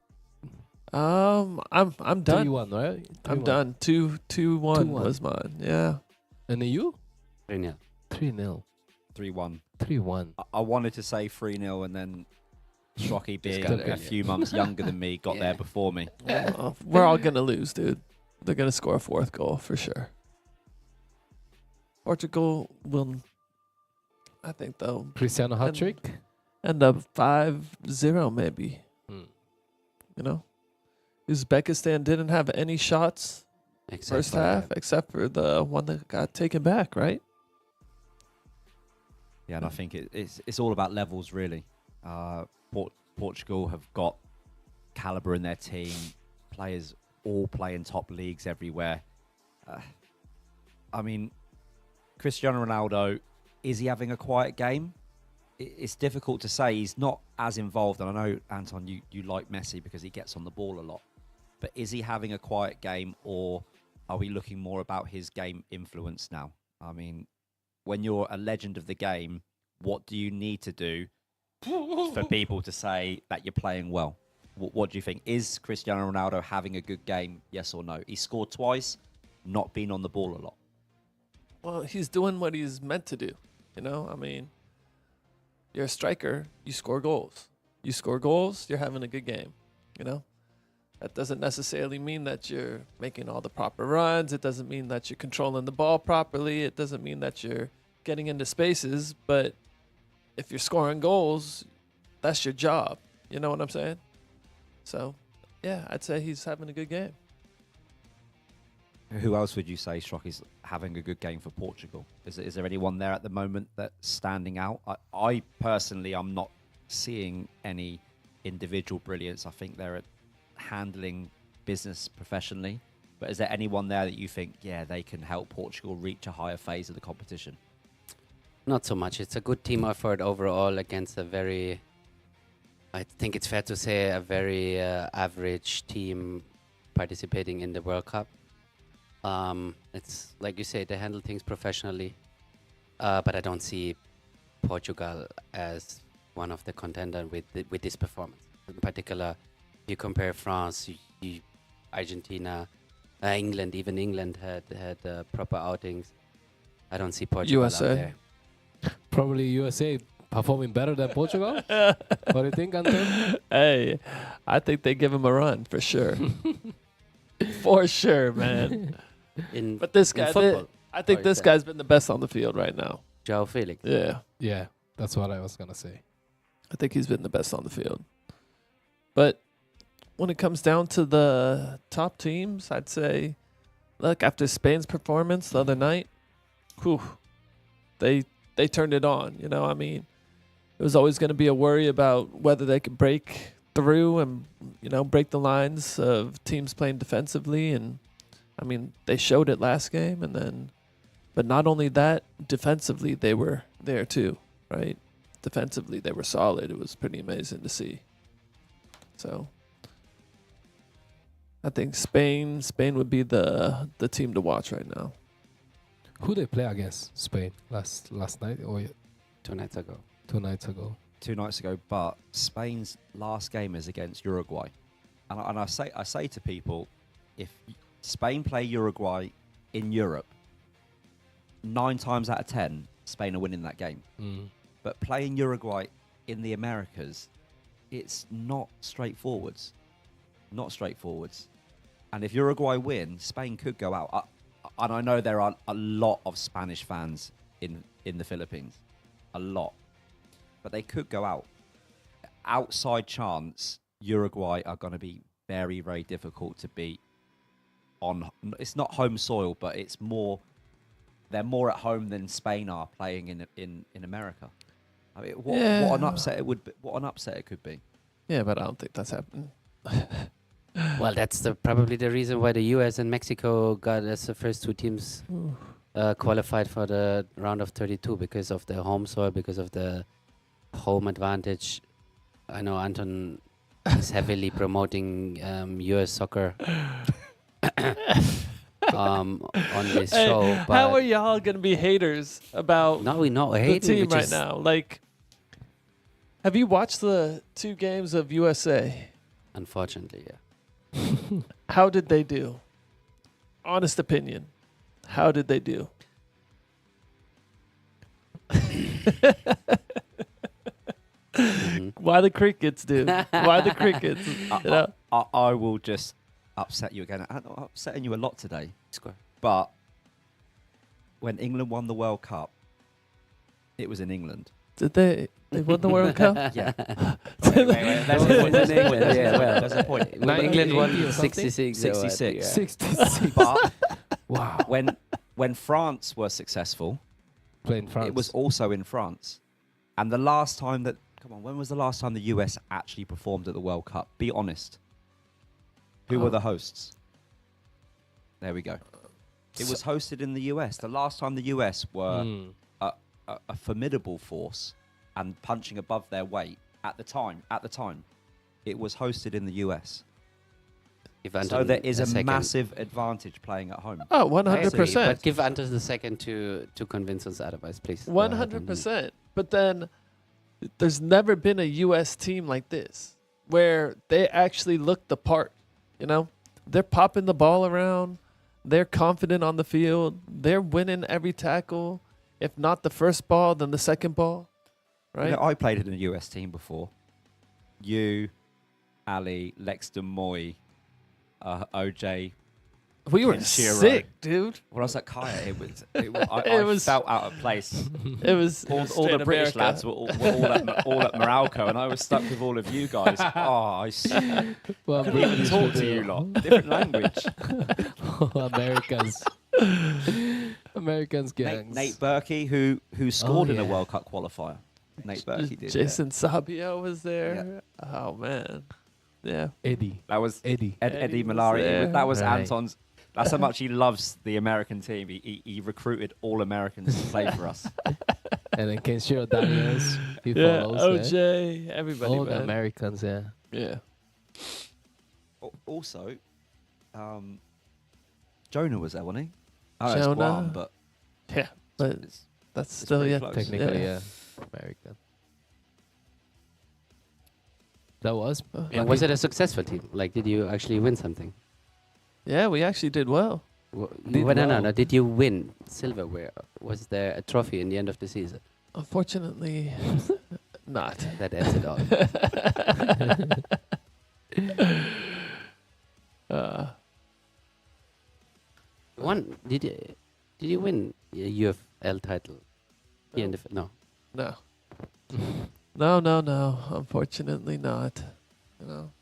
I'm done. 3-1, right? I'm 3-1. done. 2-1 was mine. Yeah. And then you? 3-0. 3-0. 3-1. 3-1. I wanted to say 3-0 and then Shocky being a few months younger than me got there before me. Well, we're all going to lose, dude. They're going to score a fourth goal for sure. Portugal will, I think, though. Cristiano hat trick? End up 5-0 maybe. You know? Uzbekistan didn't have any shots first half except for the one that got taken back, right? Yeah, and I think it's all about levels, really. Portugal have got caliber in their team. Players all play in top leagues everywhere. I mean, Cristiano Ronaldo, is he having a quiet game? It's difficult to say. He's not as involved. And I know, Anton, you like Messi because he gets on the ball a lot. But is he having a quiet game, or are we looking more about his game influence now? I mean, when you're a legend of the game, what do you need to do for people to say that you're playing well? What do you think? Is Cristiano Ronaldo having a good game, yes or no? He scored twice, not been on the ball a lot. Well, he's doing what he's meant to do. You know, I mean, you're a striker, you score goals. You score goals, you're having a good game. You know, that doesn't necessarily mean that you're making all the proper runs. It doesn't mean that you're controlling the ball properly. It doesn't mean that you're getting into spaces. But if you're scoring goals, that's your job. You know what I'm saying? So, yeah, I'd say he's having a good game. Who else would you say, Strock, is having a good game for Portugal? Is there anyone there at the moment that's standing out? I personally, I'm not seeing any individual brilliance. I think they're handling business professionally. But is there anyone there that you think, yeah, they can help Portugal reach a higher phase of the competition? Not so much. It's a good team effort overall against a very, I think it's fair to say, a very average team participating in the World Cup. It's like you say, they handle things professionally, but I don't see Portugal as one of the contenders with this performance. In particular, you compare France, Argentina, England. Even England had proper outings. I don't see Portugal out there. Probably USA performing better than Portugal. What do you think, Anton? Hey, I think they give him a run for sure. For sure, man. But this guy, I think this guy's been the best on the field right now. Joao Felix. Yeah. Yeah, that's what I was going to say. I think he's been the best on the field. But when it comes down to the top teams, I'd say, look, after Spain's performance the other night, whew, they turned it on. You know, I mean, it was always going to be a worry about whether they could break through and, you know, break the lines of teams playing defensively. And, I mean, they showed it last game. And then, but not only that, defensively, they were there too, right? Defensively, they were solid. It was pretty amazing to see. So, I think Spain would be the team to watch right now. Who they play against? Spain last night or 2 nights ago? 2 nights ago. 2 nights ago, but Spain's last game is against Uruguay, and I say to people, if Spain play Uruguay in Europe, 9 times out of 10, Spain are winning that game. But playing Uruguay in the Americas, it's not straightforwards. Not straightforwards. And if Uruguay win, Spain could go out. And I know there are a lot of Spanish fans in the Philippines. A lot. But they could go out. Outside chance, Uruguay are going to be very, very difficult to beat on. It's not home soil, but it's more. They're more at home than Spain are playing in America. I mean, what an upset it would be, what an upset it could be. Yeah, but I don't think that's happening. Well, that's probably the reason why the US and Mexico got as the first two teams qualified for the round of 32 because of the home soil, because of the home advantage. I know Anton is heavily promoting US soccer on this show. But How are y'all gonna be haters about no, we're not the hating team right now? Like, have you watched the 2 games of USA? Unfortunately, yeah. How did they do? Honest opinion. How did they do? Why the crickets, dude? Why the crickets? You know? I will just upset you again. I'm not upsetting you a lot today. Score. But when England won the World Cup, it was in England. Did they won the World Cup? Yeah. wait. There's a point. in England, yeah, well. There's a point. England won 66. 66. But Wow. when France were successful, Playing France. it was also in France. And the last time that, come on, when was the last time the US actually performed at the World Cup? Be honest. Who were the hosts? There we go. It was hosted in the US. The last time the US were a formidable force and punching above their weight at the time, it was hosted in the US. So there is a massive advantage playing at home. Oh, 100%. But give Anton the second to convince us otherwise, please. 100%. But then there's never been a U.S. team like this where they actually look the part. You know, they're popping the ball around. They're confident on the field. They're winning every tackle. If not the first ball, then the second ball. Right? You know, I played in a US team before. You, Ali, Lexton Moy, OJ. We were Kenshiro. sick, dude. When I was at Kaya, I felt out of place. It was all straight the British America. lads were all at Morocco, and I was stuck with all of you guys. I Well, couldn't even British talk to people. you lot. Different language. Americans. Americans gangs. Nate Berkey, who scored in a yeah. World Cup qualifier. Nate Berkey did. Jason Sabio was there. Oh, man. Yeah. Eddie. That was Eddie. Eddie was Malari. there. That was Right. Anton's. That's how much he loves the American team. He recruited all Americans to play for us. And then Kenshiro Daniels. He Yeah, follows. OJ, everybody, All the man. Americans, yeah. Yeah. Also, Jonah was there, wasn't he? Oh, it's Jonah. Guam, but Yeah, but it's that's still, pretty yeah. close. Technically, yeah. American. That was. And was it a successful team? Like, did you actually win something? Yeah, we actually did well. Did No. well. Did you win silverware? Was there a trophy in the end of the season? Unfortunately, not. That ends it all. Did you win a UFL title? Here in the no. No. No. Unfortunately, not. You know.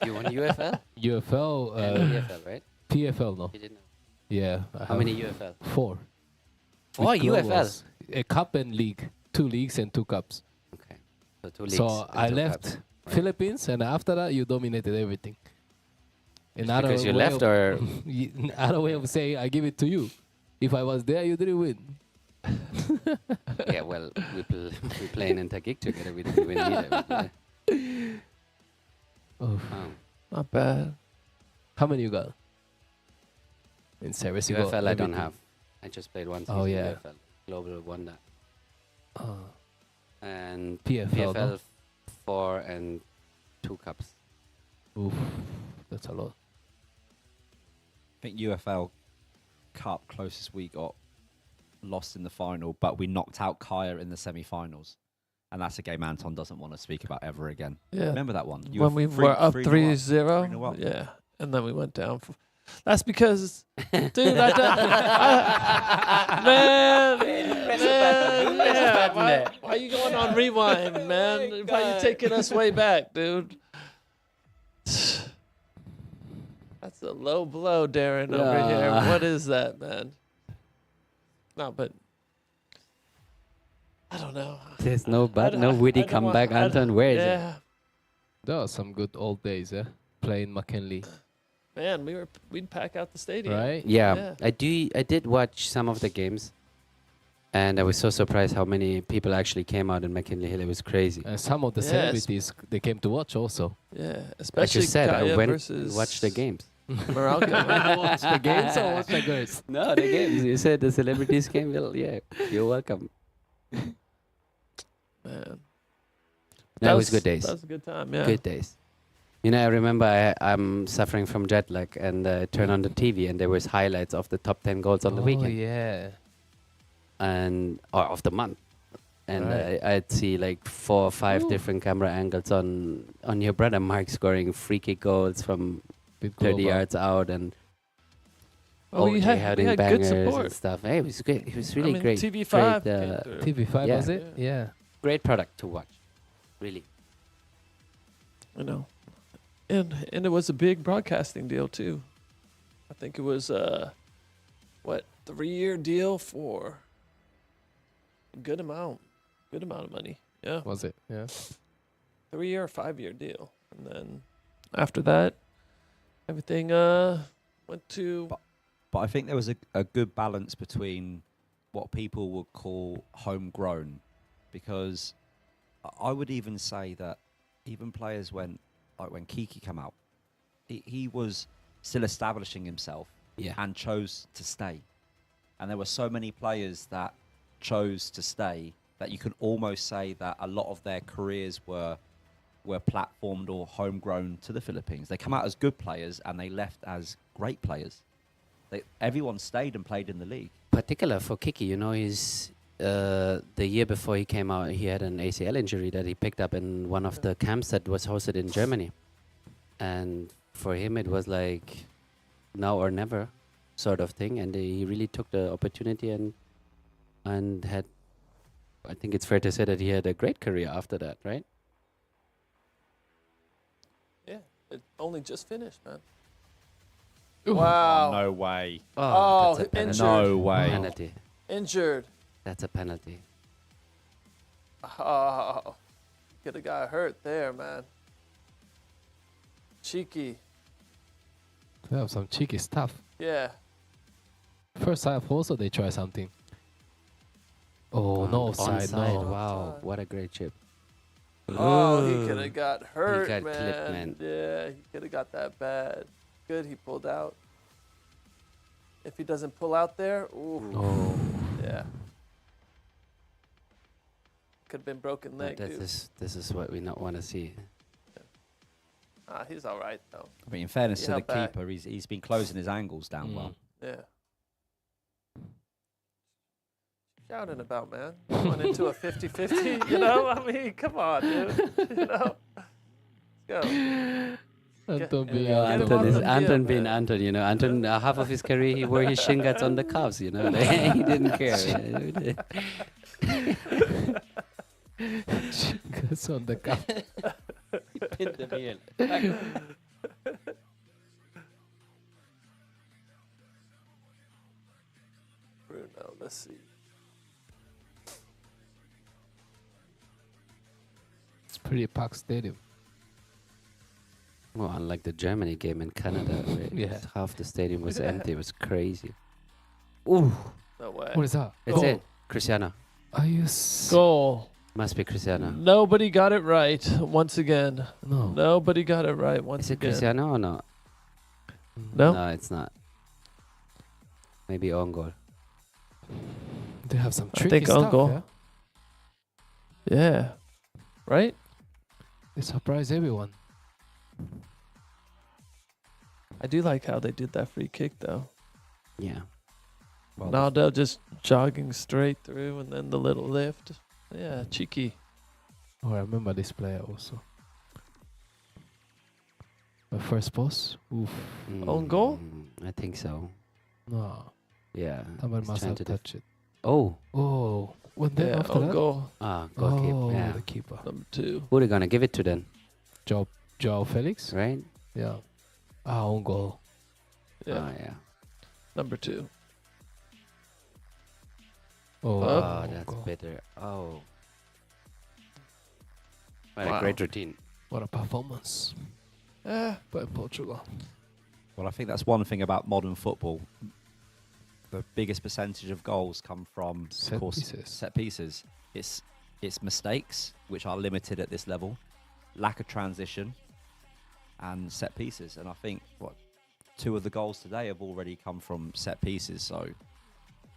You won UFL? UFL. UFL, right? PFL, no. You didn't know. Yeah. I How have many UFL? 4. Oh, With UFL. globals. A cup and league. 2 leagues and 2 cups. Okay. So 2 leagues. So and I 2 left cups. Right. Philippines, and after that, you dominated everything. Just because you left, or Another way of saying, I give it to you. If I was there, you didn't win. yeah, well, we play in Intergig together. We didn't win either. Oh. Not bad. How many you got? In service, you got UFL I don't everything. have. I just played one season. Oh, yeah. UFL. Global won that. Oh. And PFL, no? 4 and 2 cups. Oof, that's a lot. I think UFL Cup closest we got lost in the final, but we knocked out Kaya in the semi-finals. And that's a game Anton doesn't want to speak about ever again. Yeah. Remember that one? When we were up 3-0. Yeah. And then we went down. That's because, dude, man, yeah, why are you going on rewind, man? Why are you taking us way back, dude? That's a low blow, Darren, over here. What is that, man? No, but I don't know. There's no witty comeback, Anton. Where is it? Yeah, Those are some good old days, yeah. Playing McKinley, man, we'd pack out the stadium. right? Yeah, I did watch some of the games, and I was so surprised how many people actually came out in McKinley Hill. It was crazy. And some of the Yes. celebrities they came to watch also. Yeah, I especially just said I Gaia went versus and watched the games. Morocco. Watch the games or watch the girls? No, the games. You said the celebrities came. Well, yeah, you're welcome. Man, That was good days. That was a good time. Yeah. Good days. You know, I remember I'm suffering from jet lag, and I turned on the TV, and there was highlights of the top 10 goals on the weekend, yeah. or of the month, and Right. I'd see like 4 or 5 different camera angles on your brother Mark scoring free kick goals from Big 30 global. yards out, and Oh, we OJ had having good bangers support. and stuff. Hey, it was good. It was I really mean, great. TV5 Great, came through. TV5 Yeah. was it? Yeah. great product to watch, really. You know, and it was a big broadcasting deal too. I think it was 3-year deal for a good amount of money. Yeah, Was it? Yeah. 3-year or 5-year deal, and then after that, everything went to. But I think there was a good balance between what people would call homegrown, because I would even say that even players when Kiki came out, he was still establishing himself and chose to stay. And there were so many players that chose to stay that you can almost say that a lot of their careers were platformed or homegrown to the Philippines. They come out as good players and they left as great players. Everyone stayed and played in the league. Particular for Kiki, you know, he's the year before he came out, he had an ACL injury that he picked up in one of the camps that was hosted in Germany, and for him it was like now or never sort of thing, and he really took the opportunity and had, I think it's fair to say that he had a great career after that, right? Yeah, it only just finished, man. Ooh. Wow. Oh, no way. Oh, that's a penalty. injured. No way. Penalty. Injured. That's a penalty. Oh, could have got hurt there, man. Cheeky. They have some cheeky stuff. Yeah. First half also they try something. Oh, no offside, Onside. no. Wow, what a great chip. Oh, he could have got hurt, got man. clipped, man. Yeah, he could have got that bad. Good, he pulled out. If he doesn't pull out there, ooh. Oh. Yeah. Could have been broken leg, dude. This is what we not want to see. He's all right, though. I mean, in fairness He to the held back. keeper, he's been closing his angles down well. Yeah. Shouting about, man. Going into a 50-50, you know? I mean, come on, dude. You know? Let's go. Anton being Get him Anton on is the Anton field, being man. Anton, you know. Anton, half of his career he wore his shin guards on the calves, you know. He didn't care. Goes on the cup. Pinned the heel. Bruno, let's see. It's pretty packed stadium. Well, unlike the Germany game in Canada, where Yeah. half the stadium was empty. It was crazy. Ooh, No way. What is that? that's Goal. it. Cristiano. Are you Goal. Must be Cristiano. Nobody got it right once again. No. Nobody got it right once Is it again. Cristiano or not? No? No, it's not. Maybe own goal. They have some I tricky think stuff, Uncle. yeah? Yeah. Right? They surprise everyone. I do like how they did that free kick, though. Yeah. Well, Naldo just jogging straight through and then the little lift. Yeah, cheeky. Oh, I remember this player also. The first post? Oof. Own goal? I think so. No. Yeah. Someone he's must trying have to touched it. Oh. Oh. When they Yeah, after own that? goal. Goalkeeper. Oh, Yeah. the keeper. Number 2. Who are they gonna give it to then? Joao Felix? Right? Yeah. Own goal. Yeah. Oh, yeah. Number 2. Oh, Oh, that's goal. bitter. Oh. What Wow. a great routine. What a performance by Portugal. Well, I think that's one thing about modern football. The biggest percentage of goals come from, Set of course, pieces. set pieces. It's mistakes, which are limited at this level, lack of transition, and set pieces. And I think, 2 of the goals today have already come from set pieces. So,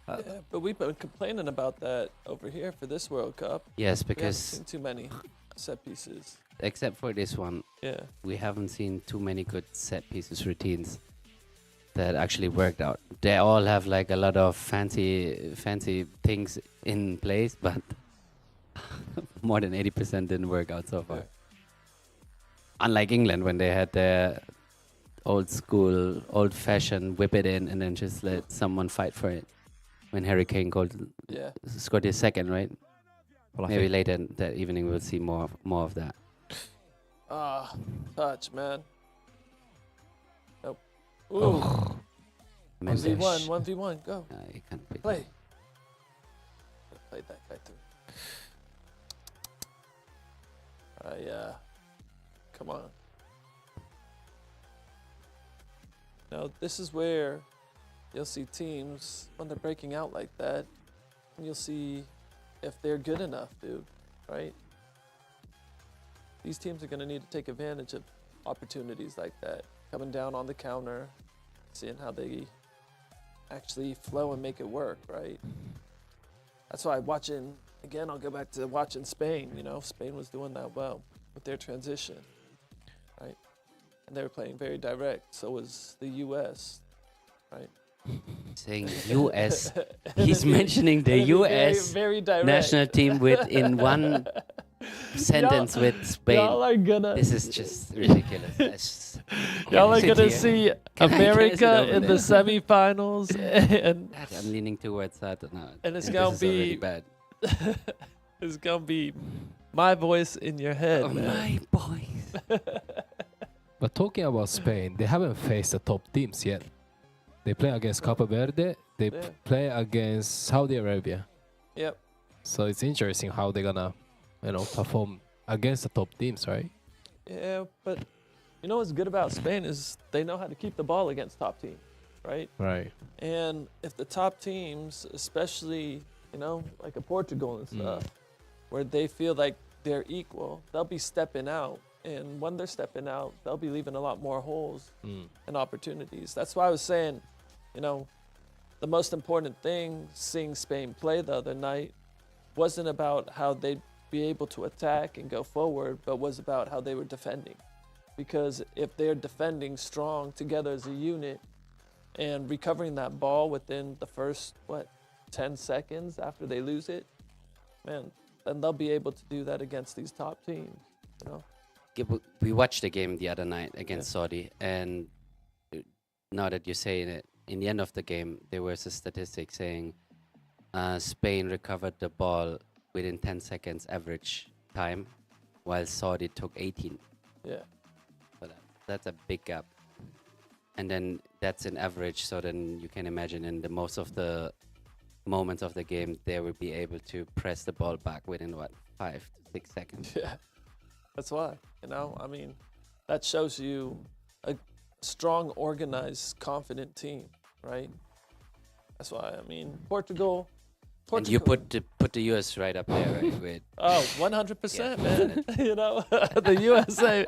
Yeah, but we've been complaining about that over here for this World Cup. Yes, We haven't because seen too many set pieces. except for this one, Yeah. we haven't seen too many good set pieces routines that actually worked out. They all have like a lot of fancy things in place, but more than 80% didn't work out so far. Yeah. Unlike England, when they had their old school, old-fashioned whip it in and then just let someone fight for it. When Harry Kane Yeah. scored his second, right? well, I Maybe think later that evening we'll see more of that. Touch, man. Nope. Ooh. Mendes. 1v1, 1v1, go. You can't pick Play. Played that guy through. Come on. Now, this is where you'll see teams, when they're breaking out like that, and you'll see if they're good enough, dude, right? These teams are going to need to take advantage of opportunities like that, coming down on the counter, seeing how they actually flow and make it work, right? That's why again, I'll go back to watching Spain. Spain was doing that well with their transition, right? And they were playing very direct. So was the U.S., right? Saying U.S. He's mentioning the U.S. very direct. national team in one sentence with Spain. Y'all are gonna. This is just ridiculous. Y'all are Sit gonna here. see Can I sit America over in the there? semifinals, and I'm leaning towards that now. And it's this gonna is already be- bad. it's gonna be my voice in your head, Oh, man. my boys. But talking about Spain, they haven't faced the top teams yet. They play against Cape Verde. They Yeah. play against Saudi Arabia. Yep. So it's interesting how they're gonna, perform against the top teams, right? Yeah, but you know what's good about Spain is they know how to keep the ball against top teams, right? Right. And if the top teams, especially, like a Portugal and stuff, where they feel like they're equal, they'll be stepping out. And when they're stepping out, they'll be leaving a lot more holes and opportunities. That's why I was saying, the most important thing seeing Spain play the other night wasn't about how they'd be able to attack and go forward, but was about how they were defending. Because if they're defending strong together as a unit and recovering that ball within the first, 10 seconds after they lose it, man, then they'll be able to do that against these top teams, We watched the game the other night against Saudi, and now that you're saying it, in the end of the game, there was a statistic saying Spain recovered the ball within 10 seconds average time, while Saudi took 18. Yeah. So that's a big gap. And then that's an average, so then you can imagine in the most of the moments of the game, they will be able to press the ball back within, 5 to 6 seconds. Yeah. That's why, that shows you a strong, organized, confident team, right? That's why, Portugal. And you put the US right up there, right? With 100%, man. The USA.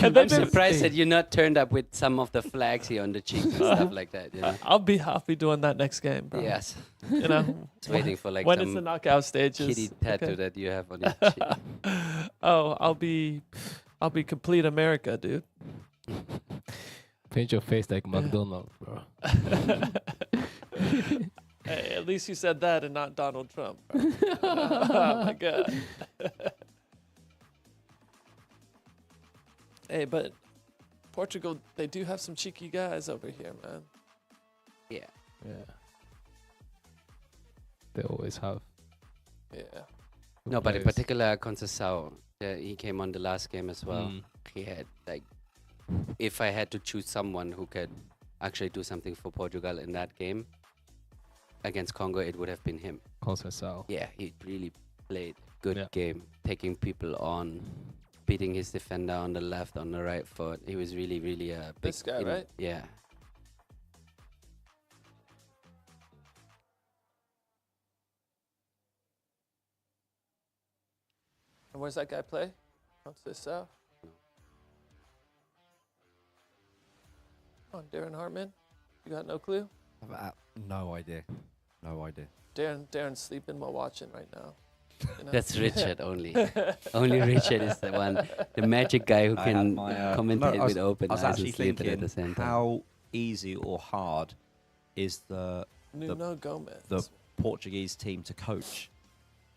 And I'm surprised that you're not turned up with some of the flags here on the cheeks and stuff like that. I'll be doing that next game, bro. Yes. Just waiting for when some it's the knockout stages. kitty tattoo okay? that you have on your cheek. Oh, I'll be complete America, dude. Paint your face like McDonald's, bro. Hey, at least you said that and not Donald Trump. Bro. Oh my god. Hey, but Portugal, they do have some cheeky guys over here, man. Yeah. Yeah. They always have. Yeah. No, but in players. particular, Conceição, he came on the last game as well. He had if I had to choose someone who could actually do something for Portugal in that game against Congo, it would have been him. Conceição. Yeah, he really played good Yeah. game, taking people on, beating his defender on the left, on the right foot. He was really, really a big... This guy, right? Yeah. And where's that guy play? Conceição. On Darren Hartman. You got no clue? No idea. No idea. Darren's sleeping while watching right now. You know? That's Richard only. Only Richard is the one, the magic guy who I had can my, commentate no, with open I was eyes actually and sleep at thinking the same time. how easy or hard is the Nuno Gomez. the Portuguese team to coach.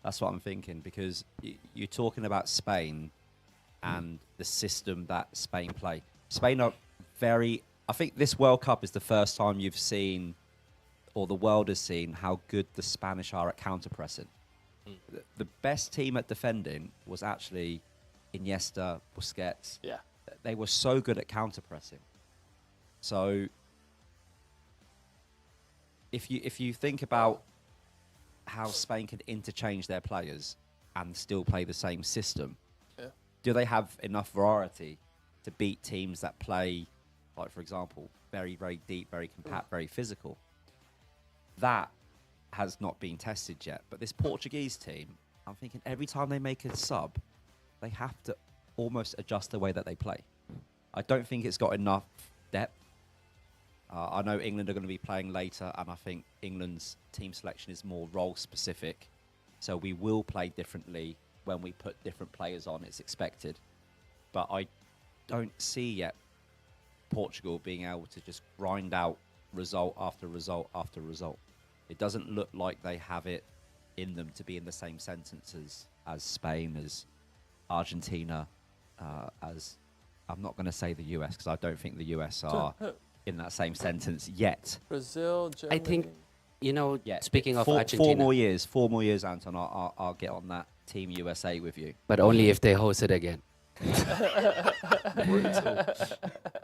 That's what I'm thinking, because you're talking about Spain and the system that Spain play. Spain are very... I think this World Cup is the first time you've seen, or the world has seen, how good the Spanish are at counter-pressing. The best team at defending was actually Iniesta, Busquets. Yeah. They were so good at counter-pressing. So if you think about how Spain could interchange their players and still play the same system, Yeah. do they have enough variety to beat teams that play, like, for example, very, very deep, very compact, very physical? That has not been tested yet. But this Portuguese team, I'm thinking every time they make a sub, they have to almost adjust the way that they play. I don't think it's got enough depth. I know England are going to be playing later, and I think England's team selection is more role-specific. So we will play differently when we put different players on, it's expected. But I don't see yet Portugal being able to just grind out result after result after result. It doesn't look like they have it in them to be in the same sentences as Spain, as Argentina, as... I'm not going to say the US, because I don't think the US are in that same sentence yet. Brazil, Germany. I think, you know, Yeah, speaking of four Argentina, more years, Anton. I'll get on that Team USA with you. but only if they host it again.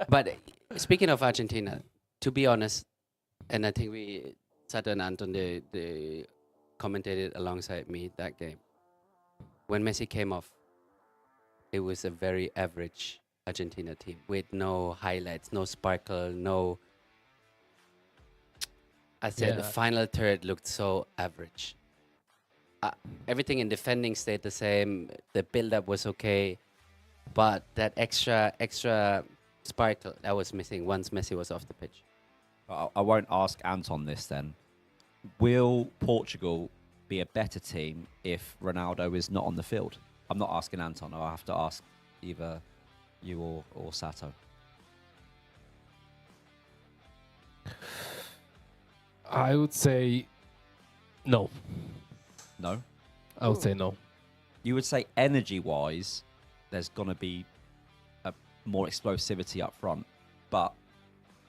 But speaking of Argentina, to be honest, and I think Sato and Anton, they commentated alongside me that game. When Messi came off, it was a very average Argentina team with no highlights, no sparkle, no... I said the Yeah. final third looked so average. Everything in defending stayed the same. The build-up was okay. But that extra sparkle, that was missing once Messi was off the pitch. I won't ask Anton this then. Will Portugal be a better team if Ronaldo is not on the field? I'm not asking Anton. I'll have to ask either you or Sato. I would say no. No? I would say no. You would say energy-wise, there's going to be a more explosivity up front. But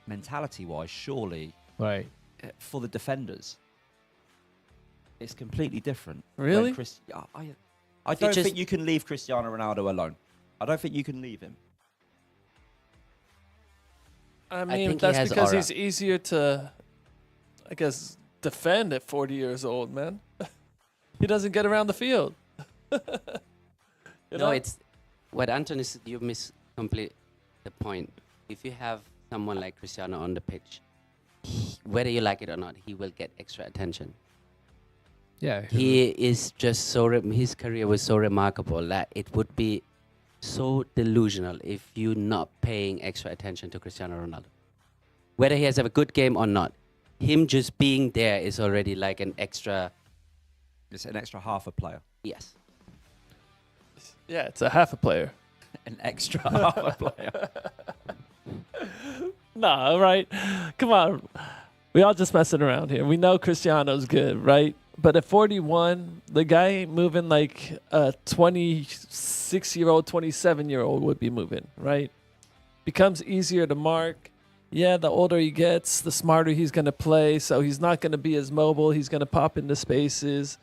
mentality-wise, surely, Right. for the defenders, it's completely different. Really? When I don't just- think you can leave Cristiano Ronaldo alone. I don't think you can leave him. I think mean, he that's has because aura. he's easier to, I guess, defend at 40 years old, man. He doesn't get around the field. You No, know? it's what Anton is. You miss complete the point. If you have someone like Cristiano on the pitch, whether you like it or not, he will get extra attention. Yeah. He is just so. His career was so remarkable that it would be so delusional if you're not paying extra attention to Cristiano Ronaldo. Whether he has a good game or not, him just being there is already like an extra. It's an extra half a player. Yes. Yeah, it's a half a player. An extra half a player. Nah, right? Come on. We all just messing around here. We know Cristiano's good, right? But at 41, the guy ain't moving like a 26-year-old, 27-year-old would be moving, right? Becomes easier to mark. Yeah, the older he gets, the smarter he's going to play. So he's not going to be as mobile. He's going to pop into spaces.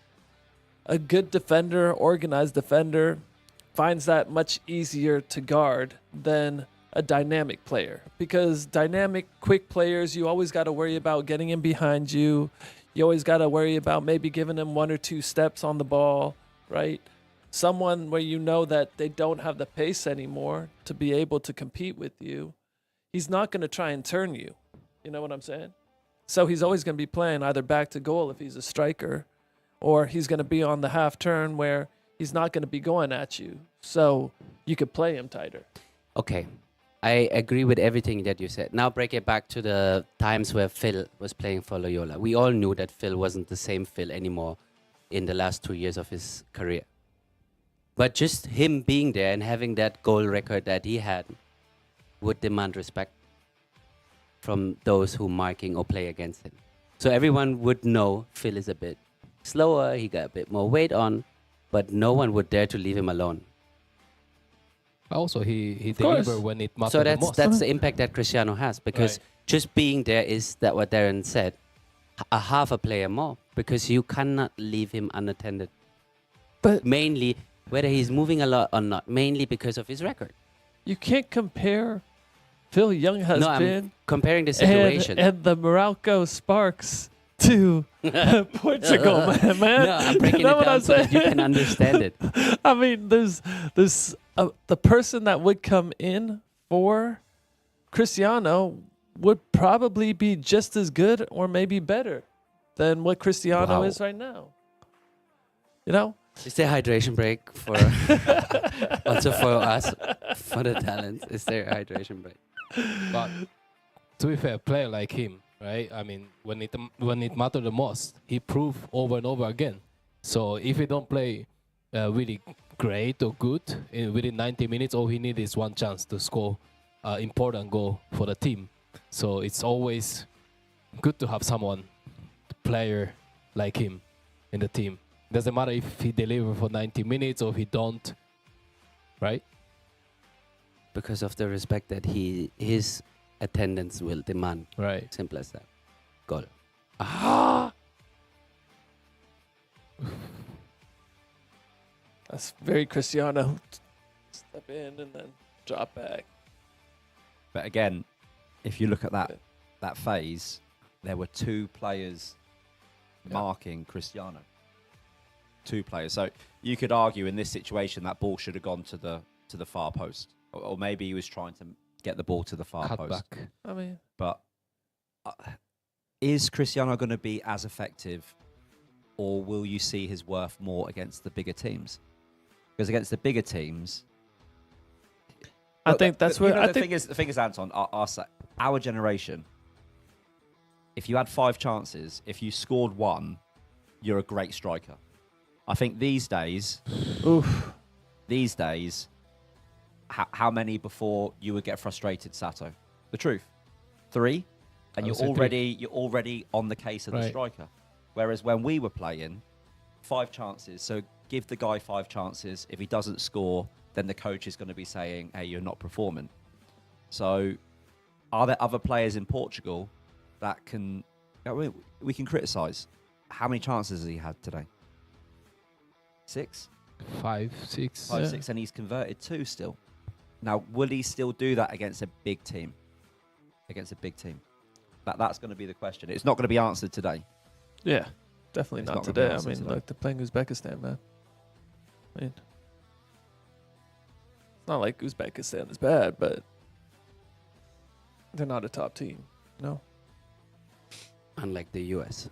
A good defender, organized defender, finds that much easier to guard than a dynamic player, because dynamic, quick players, you always got to worry about getting in behind you. You always got to worry about maybe giving them 1 or 2 steps on the ball, right? Someone where you know that they don't have the pace anymore to be able to compete with you. He's not going to try and turn you. You know what I'm saying? So he's always going to be playing either back to goal if he's a striker, or he's going to be on the half turn where he's not going to be going at you. So you could play him tighter. Okay. I agree with everything that you said. Now break it back to the times where Phil was playing for Loyola. We all knew that Phil wasn't the same Phil anymore in the last 2 years of his career. But just him being there and having that goal record that he had would demand respect from those who marking or play against him. So everyone would know Phil is a bit slower, he got a bit more weight on, but no one would dare to leave him alone. Also, he delivered when it mattered So the most. that's the impact that Cristiano has, because just being there is that what Darren said, a half a player more, because you cannot leave him unattended. But mainly, whether he's moving a lot or not, mainly because of his record. You can't compare Phil Young has No, I'm been comparing the situation. and the Morocco Sparks to Portugal, man. No, I'm breaking You know it what down I'm so that you saying? can understand it. I mean, there's the person that would come in for Cristiano would probably be just as good or maybe better than what Cristiano Wow. is right now. You know? Is there a hydration break for also for us, for the talents? Is there a hydration break? But to be fair, a player like him, right? I mean, when it mattered the most, he proved over and over again. So if he don't play really great or good within 90 minutes, all he needs is one chance to score an important goal for the team. So it's always good to have someone, player like him, in the team. Doesn't matter if he delivers for 90 minutes or if he don't, right? Because of the respect that his attendance will demand. Right. Simple as that. Goal. That's very Cristiano. Step in and then drop back. But again, if you look at that phase, there were 2 players marking Cristiano. 2 players. So you could argue in this situation that ball should have gone to the far post, or maybe he was trying to get the ball to the far Cut post. back. I mean, but is Cristiano going to be as effective, or will you see his worth more against the bigger teams? Because against the bigger teams, I think that's where the thing is, Anton, our generation. If you had 5 chances, if you scored 1, you're a great striker. I think these days, how many before you would get frustrated, Sato? The truth, 3, and you're already on the case of the striker. Whereas when we were playing, 5 chances. So give the guy 5 chances. If he doesn't score, then the coach is going to be saying, "Hey, you're not performing." So, are there other players in Portugal that can we can criticise? How many chances has he had today? 6? 5, 6. 5, 6, and he's converted 2 still. Now, will he still do that against a big team? Against a big team? That's going to be the question. It's not going to be answered today. Yeah, definitely It's not not gonna be today. I answered mean, today. look, they're playing Uzbekistan, man. I mean, it's not like Uzbekistan is bad, but they're not a top team. No. Unlike the US.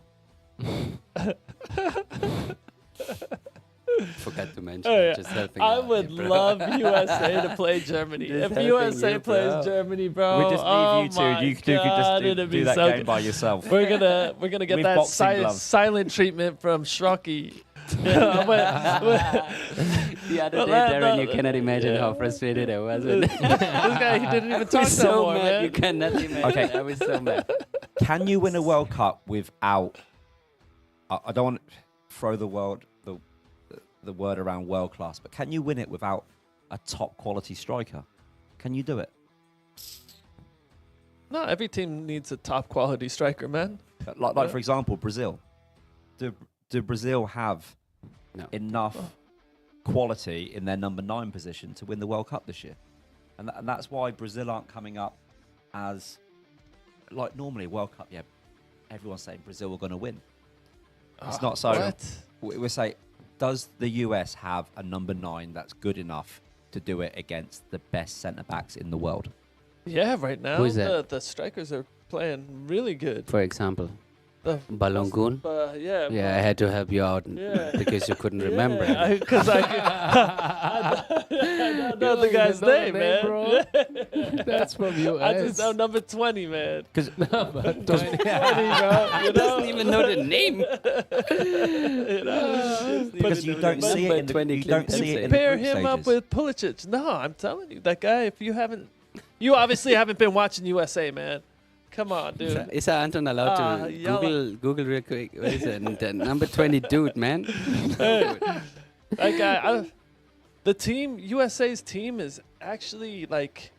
Forgot to mention. Oh, yeah. Just helping I out would here, bro. love USA to play Germany. Just If helping USA you, plays bro. Germany, bro, We just leave oh you two. my You two could God, just it'd be do that so game good. by yourself. We're gonna get With that boxing gloves. silent treatment from Shrocky. The other day, Darren, you cannot imagine how frustrated I was. With this guy, he didn't even I talk was no so more, mad. man. You cannot imagine. Okay. I was so mad. Can you win a World Cup without? I don't want to throw the word around world class, but can you win it without a top quality striker? Can you do it? No, every team needs a top quality striker, man. Like for example, Brazil. Do Brazil have enough quality in their number 9 position to win the World Cup this year? And that's why Brazil aren't coming up as, like normally World Cup, yeah, everyone's saying Brazil are going to win. It's not so. What? We're saying, does the US have a number 9 that's good enough to do it against the best centre-backs in the world? Yeah, right now Who is that? the strikers are playing really good. For example, The Balogun. yeah. Yeah, I had to help you out Yeah. because you couldn't remember. Because I don't know the guy's name, man. bro. That's from US. I just know number 20, man. Because Number 20. 20, bro. You know? Doesn't even know the name. You know? because you don't see it in the, 20 you don't see it in the Pair group him up stages. with Pulisic. No, I'm telling you, that guy. If you haven't, you obviously haven't been watching USA, man. Come on, dude. Is Anton allowed to y'all Google real quick? What is it? The number 20 dude, man. Hey, that guy. The team, USA's team, is actually like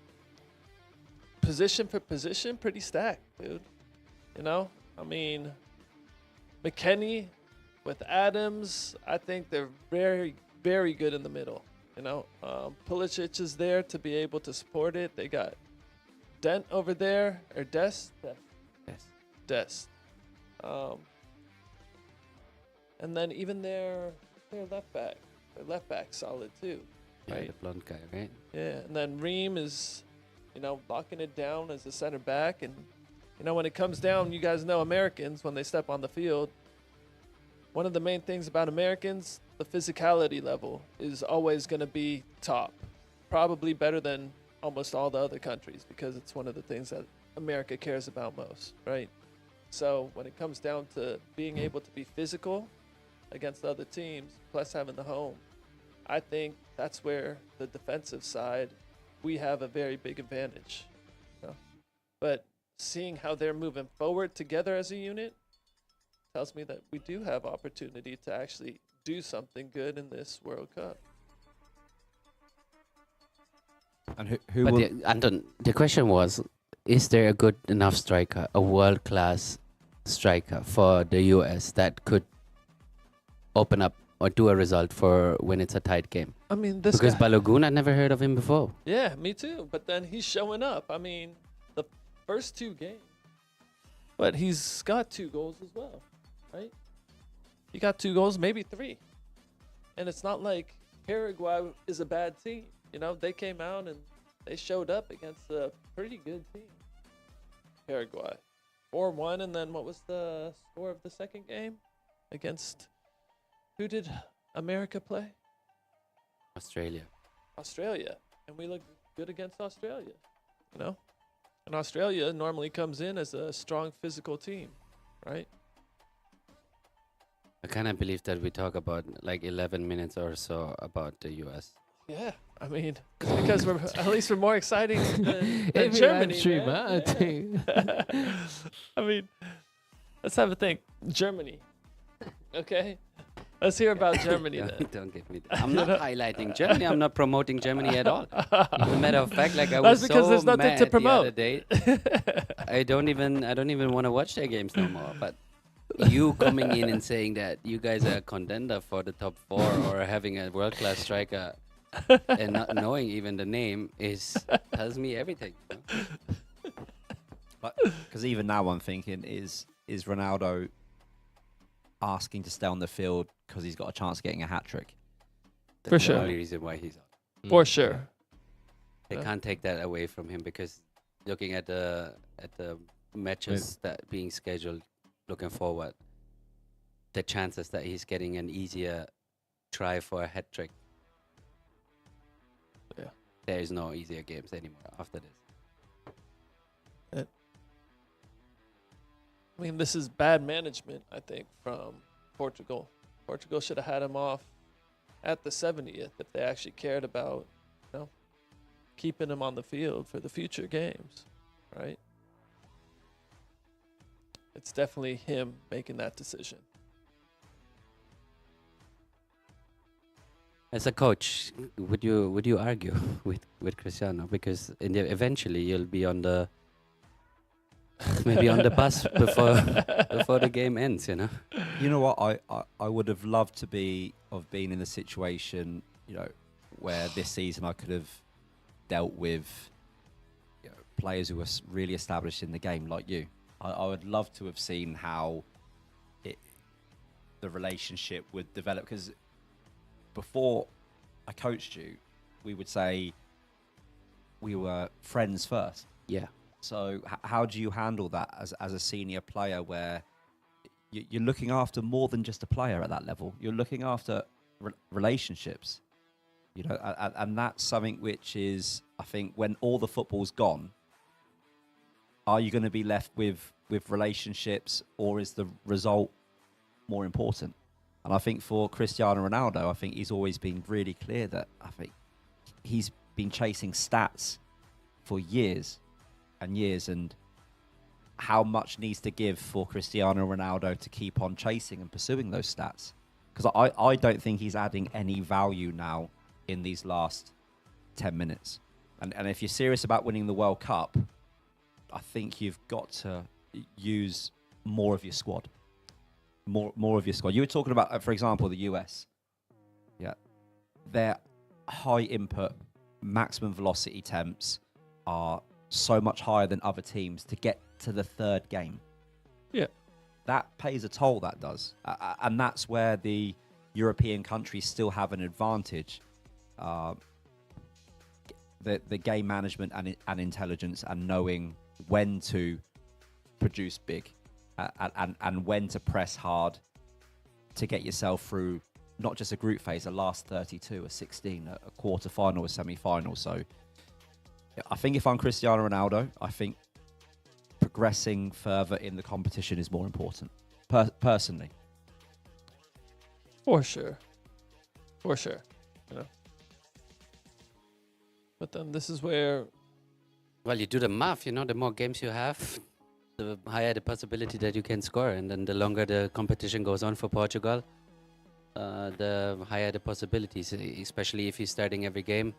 position for position, pretty stacked, dude. You know, I mean, McKennie with Adams, I think they're very, very good in the middle. You know, Pulisic is there to be able to support it. They got Dent over there, or Dest. And then even their left back solid too. Yeah, Right. the blonde guy, right? Yeah, and then Reem is, you know, locking it down as a center back. And, you know, when it comes down, you guys know Americans, when they step on the field, one of the main things about Americans, the physicality level is always going to be top. Probably better than almost all the other countries, because it's one of the things that America cares about most, right? So when it comes down to being able to be physical against other teams, plus having the home, I think that's where the defensive side, we have a very big advantage. You know? But seeing how they're moving forward together as a unit tells me that we do have opportunity to actually do something good in this World Cup. And who But will... Anton, the question was, is there a good enough striker, a world-class striker for the US that could open up or do a result for when it's a tight game? I mean, this Because guy, Balogun, I never heard of him before. yeah, me too. But then he's showing up. I mean, the first 2 games, but he's got 2 goals as well, right? He got 2 goals, maybe 3. And it's not like Paraguay is a bad team. You know, they came out and they showed up against a pretty good team. Paraguay. 4-1, and then what was the score of the second game? Against, who did America play? Australia. Australia. And we looked good against Australia, you know? And Australia normally comes in as a strong physical team, right? I cannot believe that we talk about like 11 minutes or so about the US. Yeah, I mean, because we're at least we're more exciting than Every Germany. live stream, man. huh? I think. I mean, let's have a think. Germany. Okay? Let's hear about Germany then. Don't get me. I'm not highlighting Germany. I'm not promoting Germany at all. As a matter of fact, like I That's was because so there's nothing mad to the promote. other day. I don't even want to watch their games no more. But you coming in and saying that you guys are a contender for the top 4 or having a world-class striker and not knowing even the name tells me everything. You know? But because even now I'm thinking, is Ronaldo asking to stay on the field because he's got a chance of getting a hat-trick? For That's sure. the only reason why he's on. For sure. They Yeah. can't take that away from him because looking at the matches that being scheduled, looking forward, the chances that he's getting an easier try for a hat trick. Yeah. There is no easier games anymore after this. I mean, this is bad management, I think, from Portugal. Portugal should have had him off at the 70th if they actually cared about, you know, keeping him on the field for the future games, right? It's definitely him making that decision. As a coach, would you argue with Cristiano? Because eventually you'll be on the maybe on the bus before the game ends, you know. You know what? I would have loved to have been in the situation, you know, where this season I could have dealt with players who were really established in the game like you. I would love to have seen how the relationship would develop, because before I coached you, we would say we were friends first. Yeah. So how do you handle that as a senior player, where you're looking after more than just a player at that level? You're looking after relationships, and that's something which is, I think, when all the football's gone, are you going to be left with relationships, or is the result more important? And I think for Cristiano Ronaldo, I think he's always been really clear that I think he's been chasing stats for years and years, and how much needs to give for Cristiano Ronaldo to keep on chasing and pursuing those stats. Because I don't think he's adding any value now in these last 10 minutes. And if you're serious about winning the World Cup, I think you've got to use more of your squad. More of your squad. You were talking about, for example, the US. Yeah. Their high input, maximum velocity temps are so much higher than other teams to get to the third game. Yeah. That pays a toll, that does. And that's where the European countries still have an advantage. The game management and intelligence, and knowing when to produce big and when to press hard to get yourself through not just a group phase, a last 32, a 16, a quarter-final, a semi-final. So I think if I'm Cristiano Ronaldo, I think progressing further in the competition is more important, personally. For sure. But then this is where... Well, you do the math, the more games you have, the higher the possibility that you can score. And then the longer the competition goes on for Portugal, the higher the possibilities, especially if he's starting every game.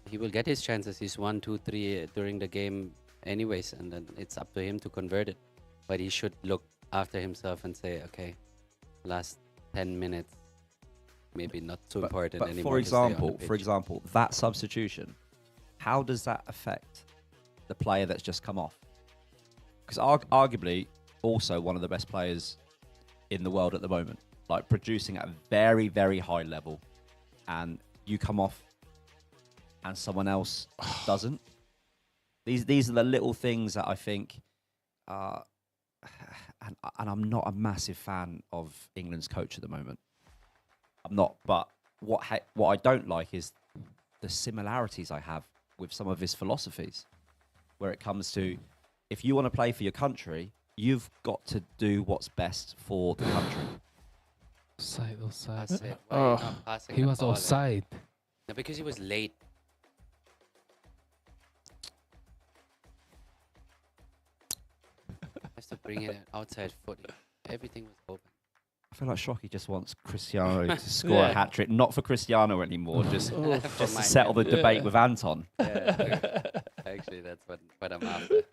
He will get his chances. He's 1, 2, 3 during the game anyways, and then it's up to him to convert it. But he should look after himself and say, okay, last 10 minutes, maybe not so important but anymore. For example, that substitution, how does that affect the player that's just come off? Because arguably also one of the best players in the world at the moment, like producing at a very, very high level, and you come off and someone else doesn't. These are the little things that I think, and I'm not a massive fan of England's coach at the moment. I'm not, but what I don't like is the similarities I have with some of his philosophies, where it comes to, if you want to play for your country, you've got to do what's best for the country. Offside. That's it. Why are you not passing He the was ball? offside. No, because he was late. Has to bring it outside foot. Everything was open. I feel like Shockey just wants Cristiano to score a hat-trick, not for Cristiano anymore, just to settle the debate with Anton. Yeah, actually, that's what I'm after.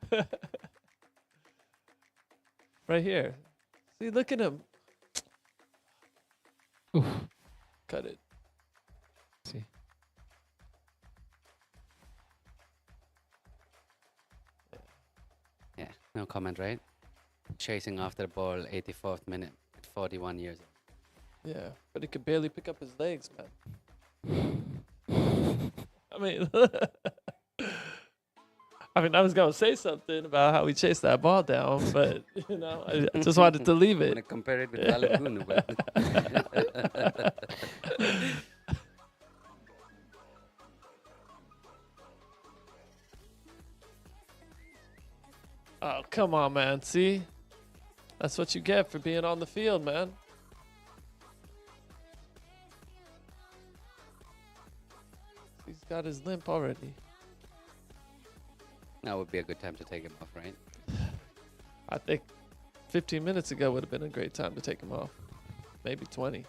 Right here. See, look at him. Oof. Cut it. See. Yeah, no comment, right? Chasing after the ball, 84th minute, 41 years old. Yeah, but he could barely pick up his legs, man. I mean, I was gonna say something about how he chased that ball down, but I just wanted to leave I'm it. gonna compare it with Balogun, but Oh, come on, man. See? That's what you get for being on the field, man. He's got his limp already. now would be a good time to take him off, right? I think 15 minutes ago would have been a great time to take him off. Maybe 20.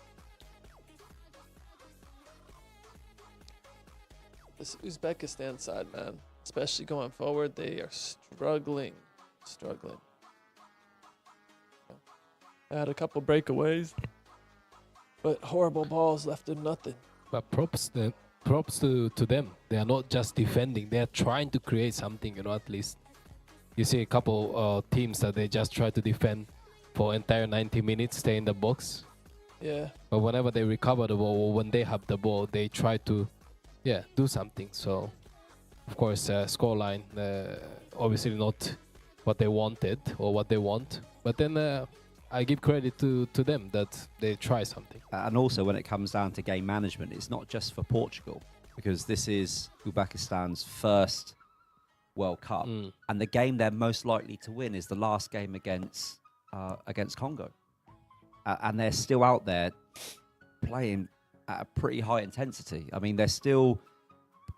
This Uzbekistan side, man, especially going forward, they are struggling. I had a couple breakaways, but horrible balls left him nothing. But props props to them. They are not just defending; they are trying to create something. At least you see a couple teams that they just try to defend for entire 90 minutes, stay in the box. Yeah. But whenever they recover the ball, or when they have the ball, they try to, do something. So, of course, scoreline obviously not what they wanted or what they want. But then I give credit to them that they try something. And also, when it comes down to game management, it's not just for Portugal, because this is Uzbekistan's first World Cup, and the game they're most likely to win is the last game against Congo, and they're still out there playing at a pretty high intensity. I mean, they're still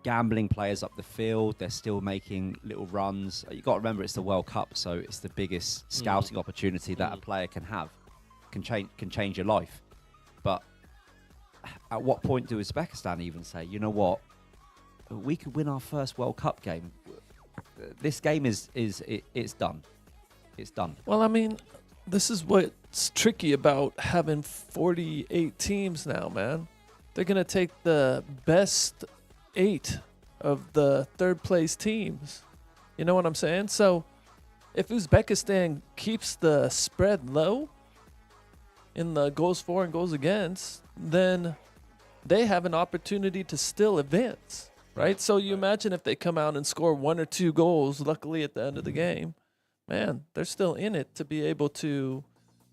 gambling players up the field. They're still making little runs. You got to remember, it's the World Cup, so it's the biggest scouting opportunity that a player can have. Can change your life. But at what point do Uzbekistan even say, you know what, we could win our first World Cup game? This game it's done. It's done. Well, I mean, this is what's tricky about having 48 teams now, man. They're going to take the best 8 of the third place teams. You know what I'm saying? So if Uzbekistan keeps the spread low in the goals for and goals against, then they have an opportunity to still advance, right? So you imagine if they come out and score 1 or 2 goals, luckily at the end of the game, man, they're still in it to be able to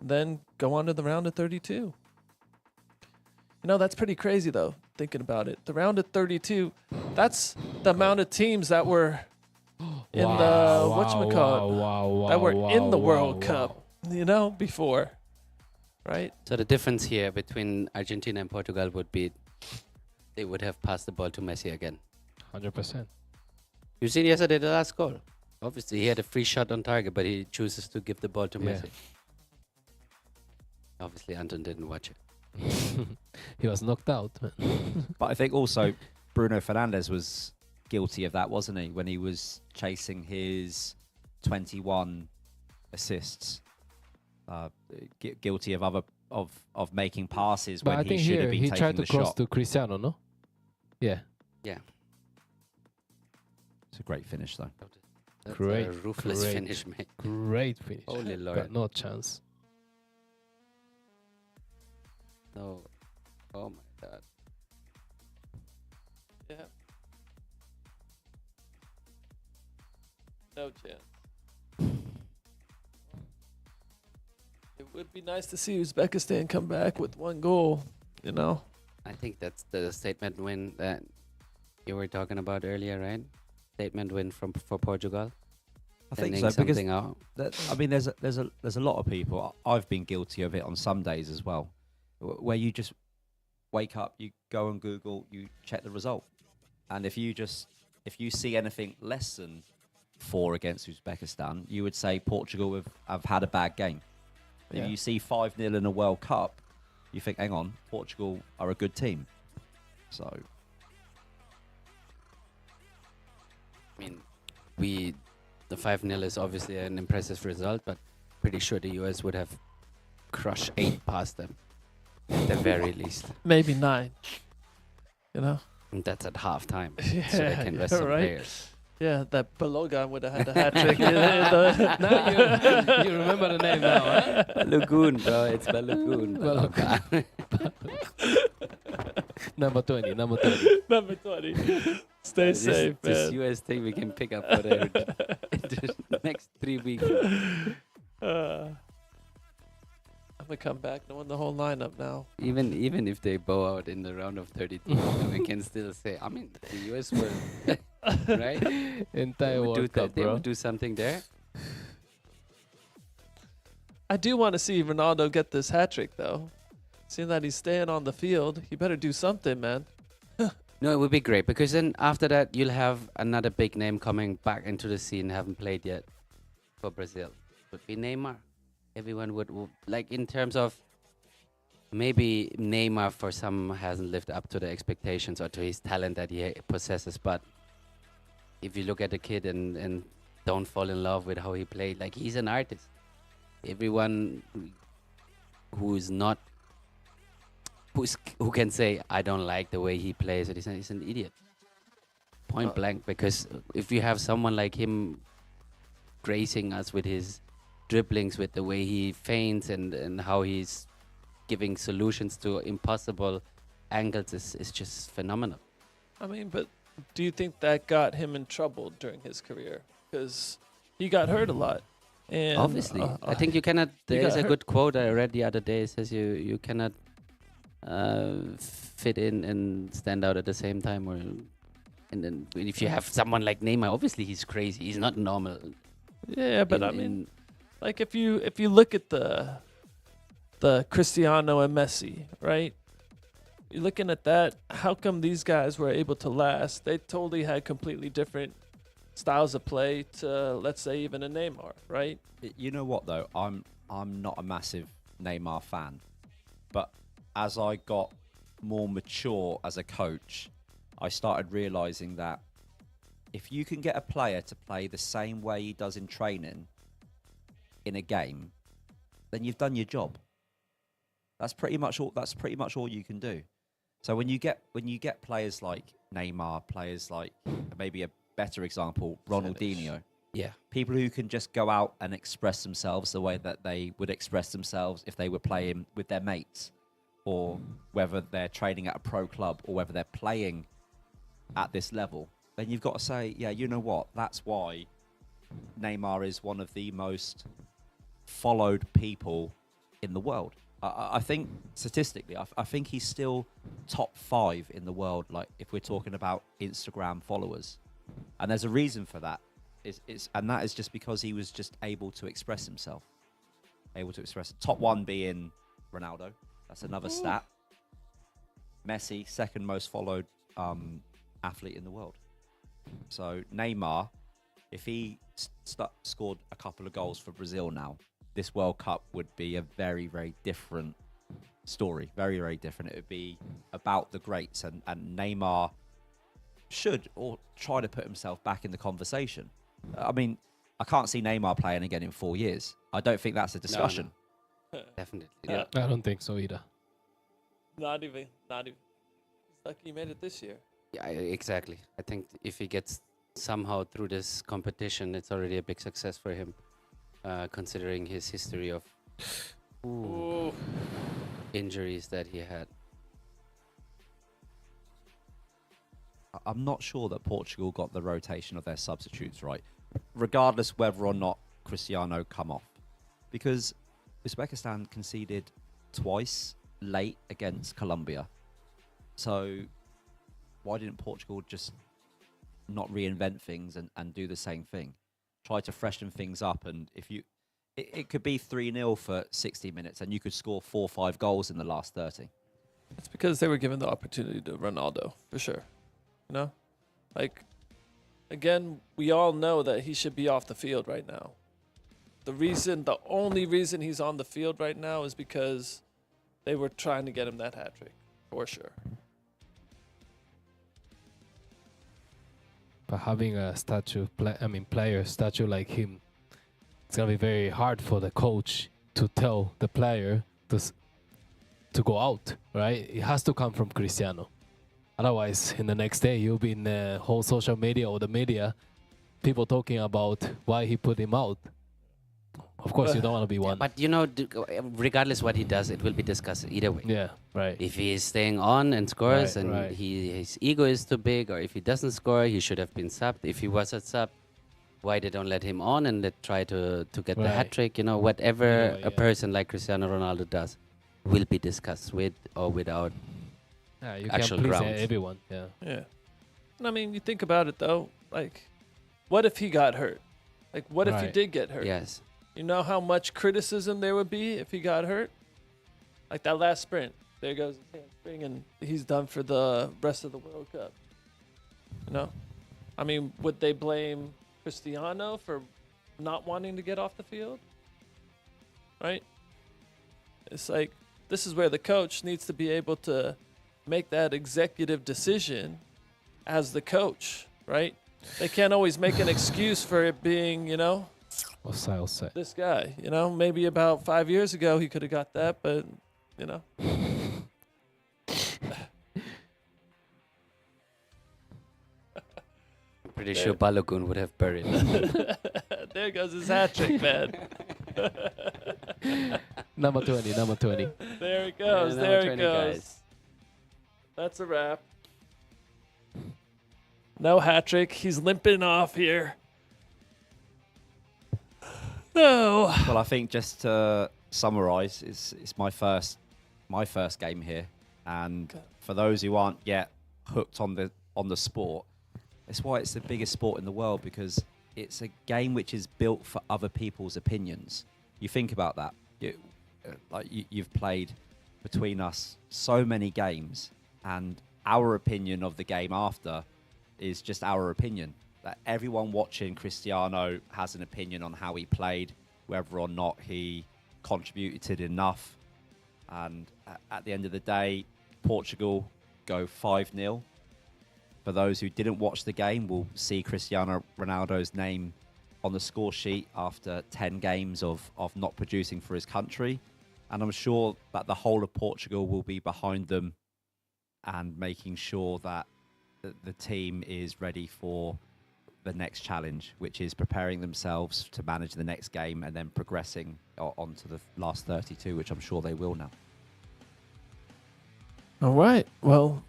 then go on to the round of 32. That's pretty crazy, though, thinking about it. The round of 32, that's the amount of teams that were in the, whatchamacallit, that were in the World Cup, before, right? So the difference here between Argentina and Portugal would be they would have passed the ball to Messi again. 100%. You seen yesterday the last goal? Obviously, he had a free shot on target, but he chooses to give the ball to Messi. Obviously, Anton didn't watch it. He was knocked out. But I think also Bruno Fernandes was guilty of that, wasn't he? When he was chasing his 21 assists, guilty of making passes But when I think he should have here been he taking tried to the cross shot. to Cristiano, no? Yeah. Yeah. It's a great finish, though. That's Great, a ruthless great, finish, mate. Great finish. Holy Lord. Got no chance. No. Oh my God. Yeah. No chance. It would be nice to see Uzbekistan come back with 1 goal, I think that's the statement win that you were talking about earlier, right? Statement win for Portugal. I think Sending so, because something out. there's a lot of people. I've been guilty of it on some days as well, where you just wake up, you go on Google, you check the result, and if you see anything less than 4 against Uzbekistan, you would say Portugal have had a bad game. Yeah. If you see 5-0 in a World Cup, you think, hang on, Portugal are a good team. So, I mean, the 5-0 is obviously an impressive result, but pretty sure the US would have crushed 8 past them at the very least. Maybe 9. And that's at halftime, Yeah, so they can rest some right. players. Yeah, that Balogun would have had a hat trick. Now you remember the name now, huh? Balogun, bro. It's Balogun. Balogun. Number 20. Number 20. Number 20. Stay safe, this man. US thing we can pick up for the next 3 weeks. I'm going to come back knowing the whole lineup now. Even if they bow out in the round of 32, we can still say, I mean, the US were, right? Entire World Cup, they bro. would do something there. I do want to see Ronaldo get this hat trick, though. Seeing that he's staying on the field, he better do something, man. No, it would be great, because then after that, you'll have another big name coming back into the scene, haven't played yet for Brazil. Would be Neymar. Everyone would, like, in terms of maybe Neymar for some hasn't lived up to the expectations or to his talent that he possesses, but if you look at the kid and don't fall in love with how he played, like, he's an artist. Everyone who is not who can say I don't like the way he plays? He's an idiot. Point blank. Because if you have someone like him gracing us with his dribblings, with the way he feints and how he's giving solutions to impossible angles, is just phenomenal. I mean, but do you think that got him in trouble during his career? Because he got hurt a lot. And Obviously, I think you cannot. There's a good quote I read the other day. It says you cannot fit in and stand out at the same time. And then if you have someone like Neymar, obviously he's crazy. He's not normal. Yeah, but I mean, like if you look at the Cristiano and Messi, right? You're looking at that. How come these guys were able to last? They totally had completely different styles of play to, let's say, even a Neymar, right? You know what though? I'm not a massive Neymar fan, but as I got more mature as a coach, I started realizing that if you can get a player to play the same way he does in training in a game, then you've done your job. That's pretty much all you can do. So when you get players like Neymar, players like, maybe a better example, Ronaldinho. Yeah. People who can just go out and express themselves the way that they would express themselves if they were playing with their mates, or whether they're training at a pro club, or whether they're playing at this level, then you've got to say, yeah, you know what? That's why Neymar is one of the most followed people in the world. I think statistically, I think he's still top 5 in the world, like if we're talking about Instagram followers. And there's a reason for that. And that is just because he was just able to express himself. Top 1 being Ronaldo. That's another stat. Messi, second most followed athlete in the world. So Neymar, if he scored a couple of goals for Brazil now, this World Cup would be a very, very different story. Very, very different. It would be about the greats, and Neymar should or try to put himself back in the conversation. I mean, I can't see Neymar playing again in 4 years. I don't think that's a discussion. No. Definitely. Yeah. I don't think so either. Not even. He's lucky he made it this year. Yeah, exactly. I think if he gets somehow through this competition, it's already a big success for him, considering his history of injuries that he had. I'm not sure that Portugal got the rotation of their substitutes right, regardless whether or not Cristiano come off, because Uzbekistan conceded twice late against Colombia. So why didn't Portugal just not reinvent things and do the same thing? Try to freshen things up, and it could be 3-0 for 60 minutes and you could score 4 or 5 goals in the last 30. It's because they were given the opportunity to Ronaldo, for sure. You know? Like, again, we all know that he should be off the field right now. The only reason he's on the field right now is because they were trying to get him that hat trick, for sure. But having a player statue like him, it's gonna be very hard for the coach to tell the player to go out, right? It has to come from Cristiano. Otherwise, in the next day, you'll be in the whole social media or the media, people talking about why he put him out. Of course, you don't want to be one. But you know, regardless what he does, it will be discussed either way. Yeah, right. If he is staying on and scores, Right, and right. his ego is too big, or if he doesn't score, he should have been subbed. If he was a sub, why they don't let him on and let try to get the Right. hat trick? You know, whatever Yeah, a person like Cristiano Ronaldo does will be discussed with or without Yeah, you actual can please grounds. everyone. Yeah. Yeah. And I mean, you think about it, though. Like, what if he got hurt? Like, what if he Right. did get hurt? Yes. You know how much criticism there would be if he got hurt? Like that last sprint. There goes his hamstring, and he's done for the rest of the World Cup. You know? I mean, would they blame Cristiano for not wanting to get off the field? Right? It's like, this is where the coach needs to be able to make that executive decision as the coach, right? They can't always make an excuse for it being, you know, What Sile said. this guy. You know, maybe about 5 years ago he could have got that, but, you know. Pretty sure Balogun would have buried it. There goes his hat trick, man. Number 20, number 20. There it goes. Yeah, there number it 20, goes. guys. That's a wrap. No hat trick. He's limping off here. No. Well, I think just to summarise, it's my first game here, and for those who aren't yet hooked on the sport, it's why it's the biggest sport in the world, because it's a game which is built for other people's opinions. You think about that. You've played between us so many games, and our opinion of the game after is just our opinion. That everyone watching Cristiano has an opinion on how he played, whether or not he contributed enough. And at the end of the day, Portugal go 5-0. For those who didn't watch the game, will see Cristiano Ronaldo's name on the score sheet after 10 games of not producing for his country. And I'm sure that the whole of Portugal will be behind them and making sure that the team is ready for the next challenge, which is preparing themselves to manage the next game and then progressing on to the last 32, which I'm sure they will now. All right. Well,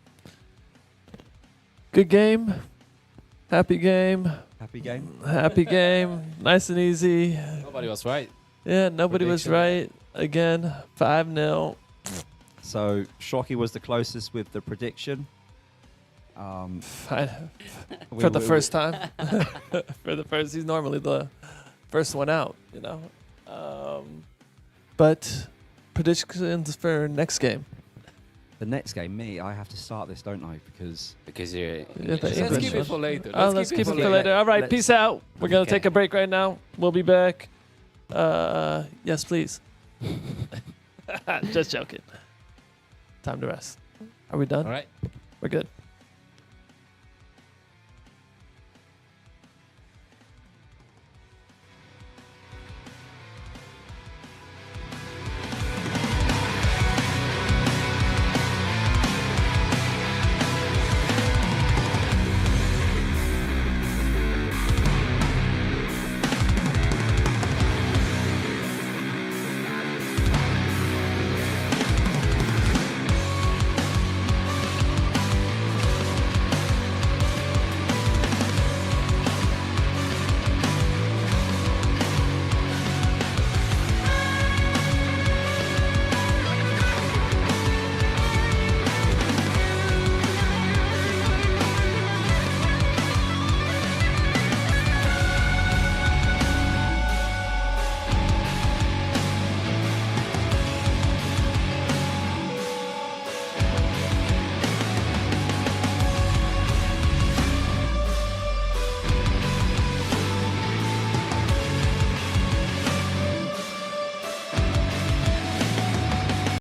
good game. Happy game. Happy game. Happy game. Nice and easy. Nobody was right. Yeah, nobody was right. Again, 5-0. So Shockey was the closest with the prediction. For the first time. For the first, he's normally the first one out, you know. But predictions for next game. The next game, I have to start this, don't I? Because you're Let's keep it for later. Let's keep it for later. All right, peace out. We're going to take a break right now. We'll be back. Yes, please. Just joking. Time to rest. Are we done? All right. We're good.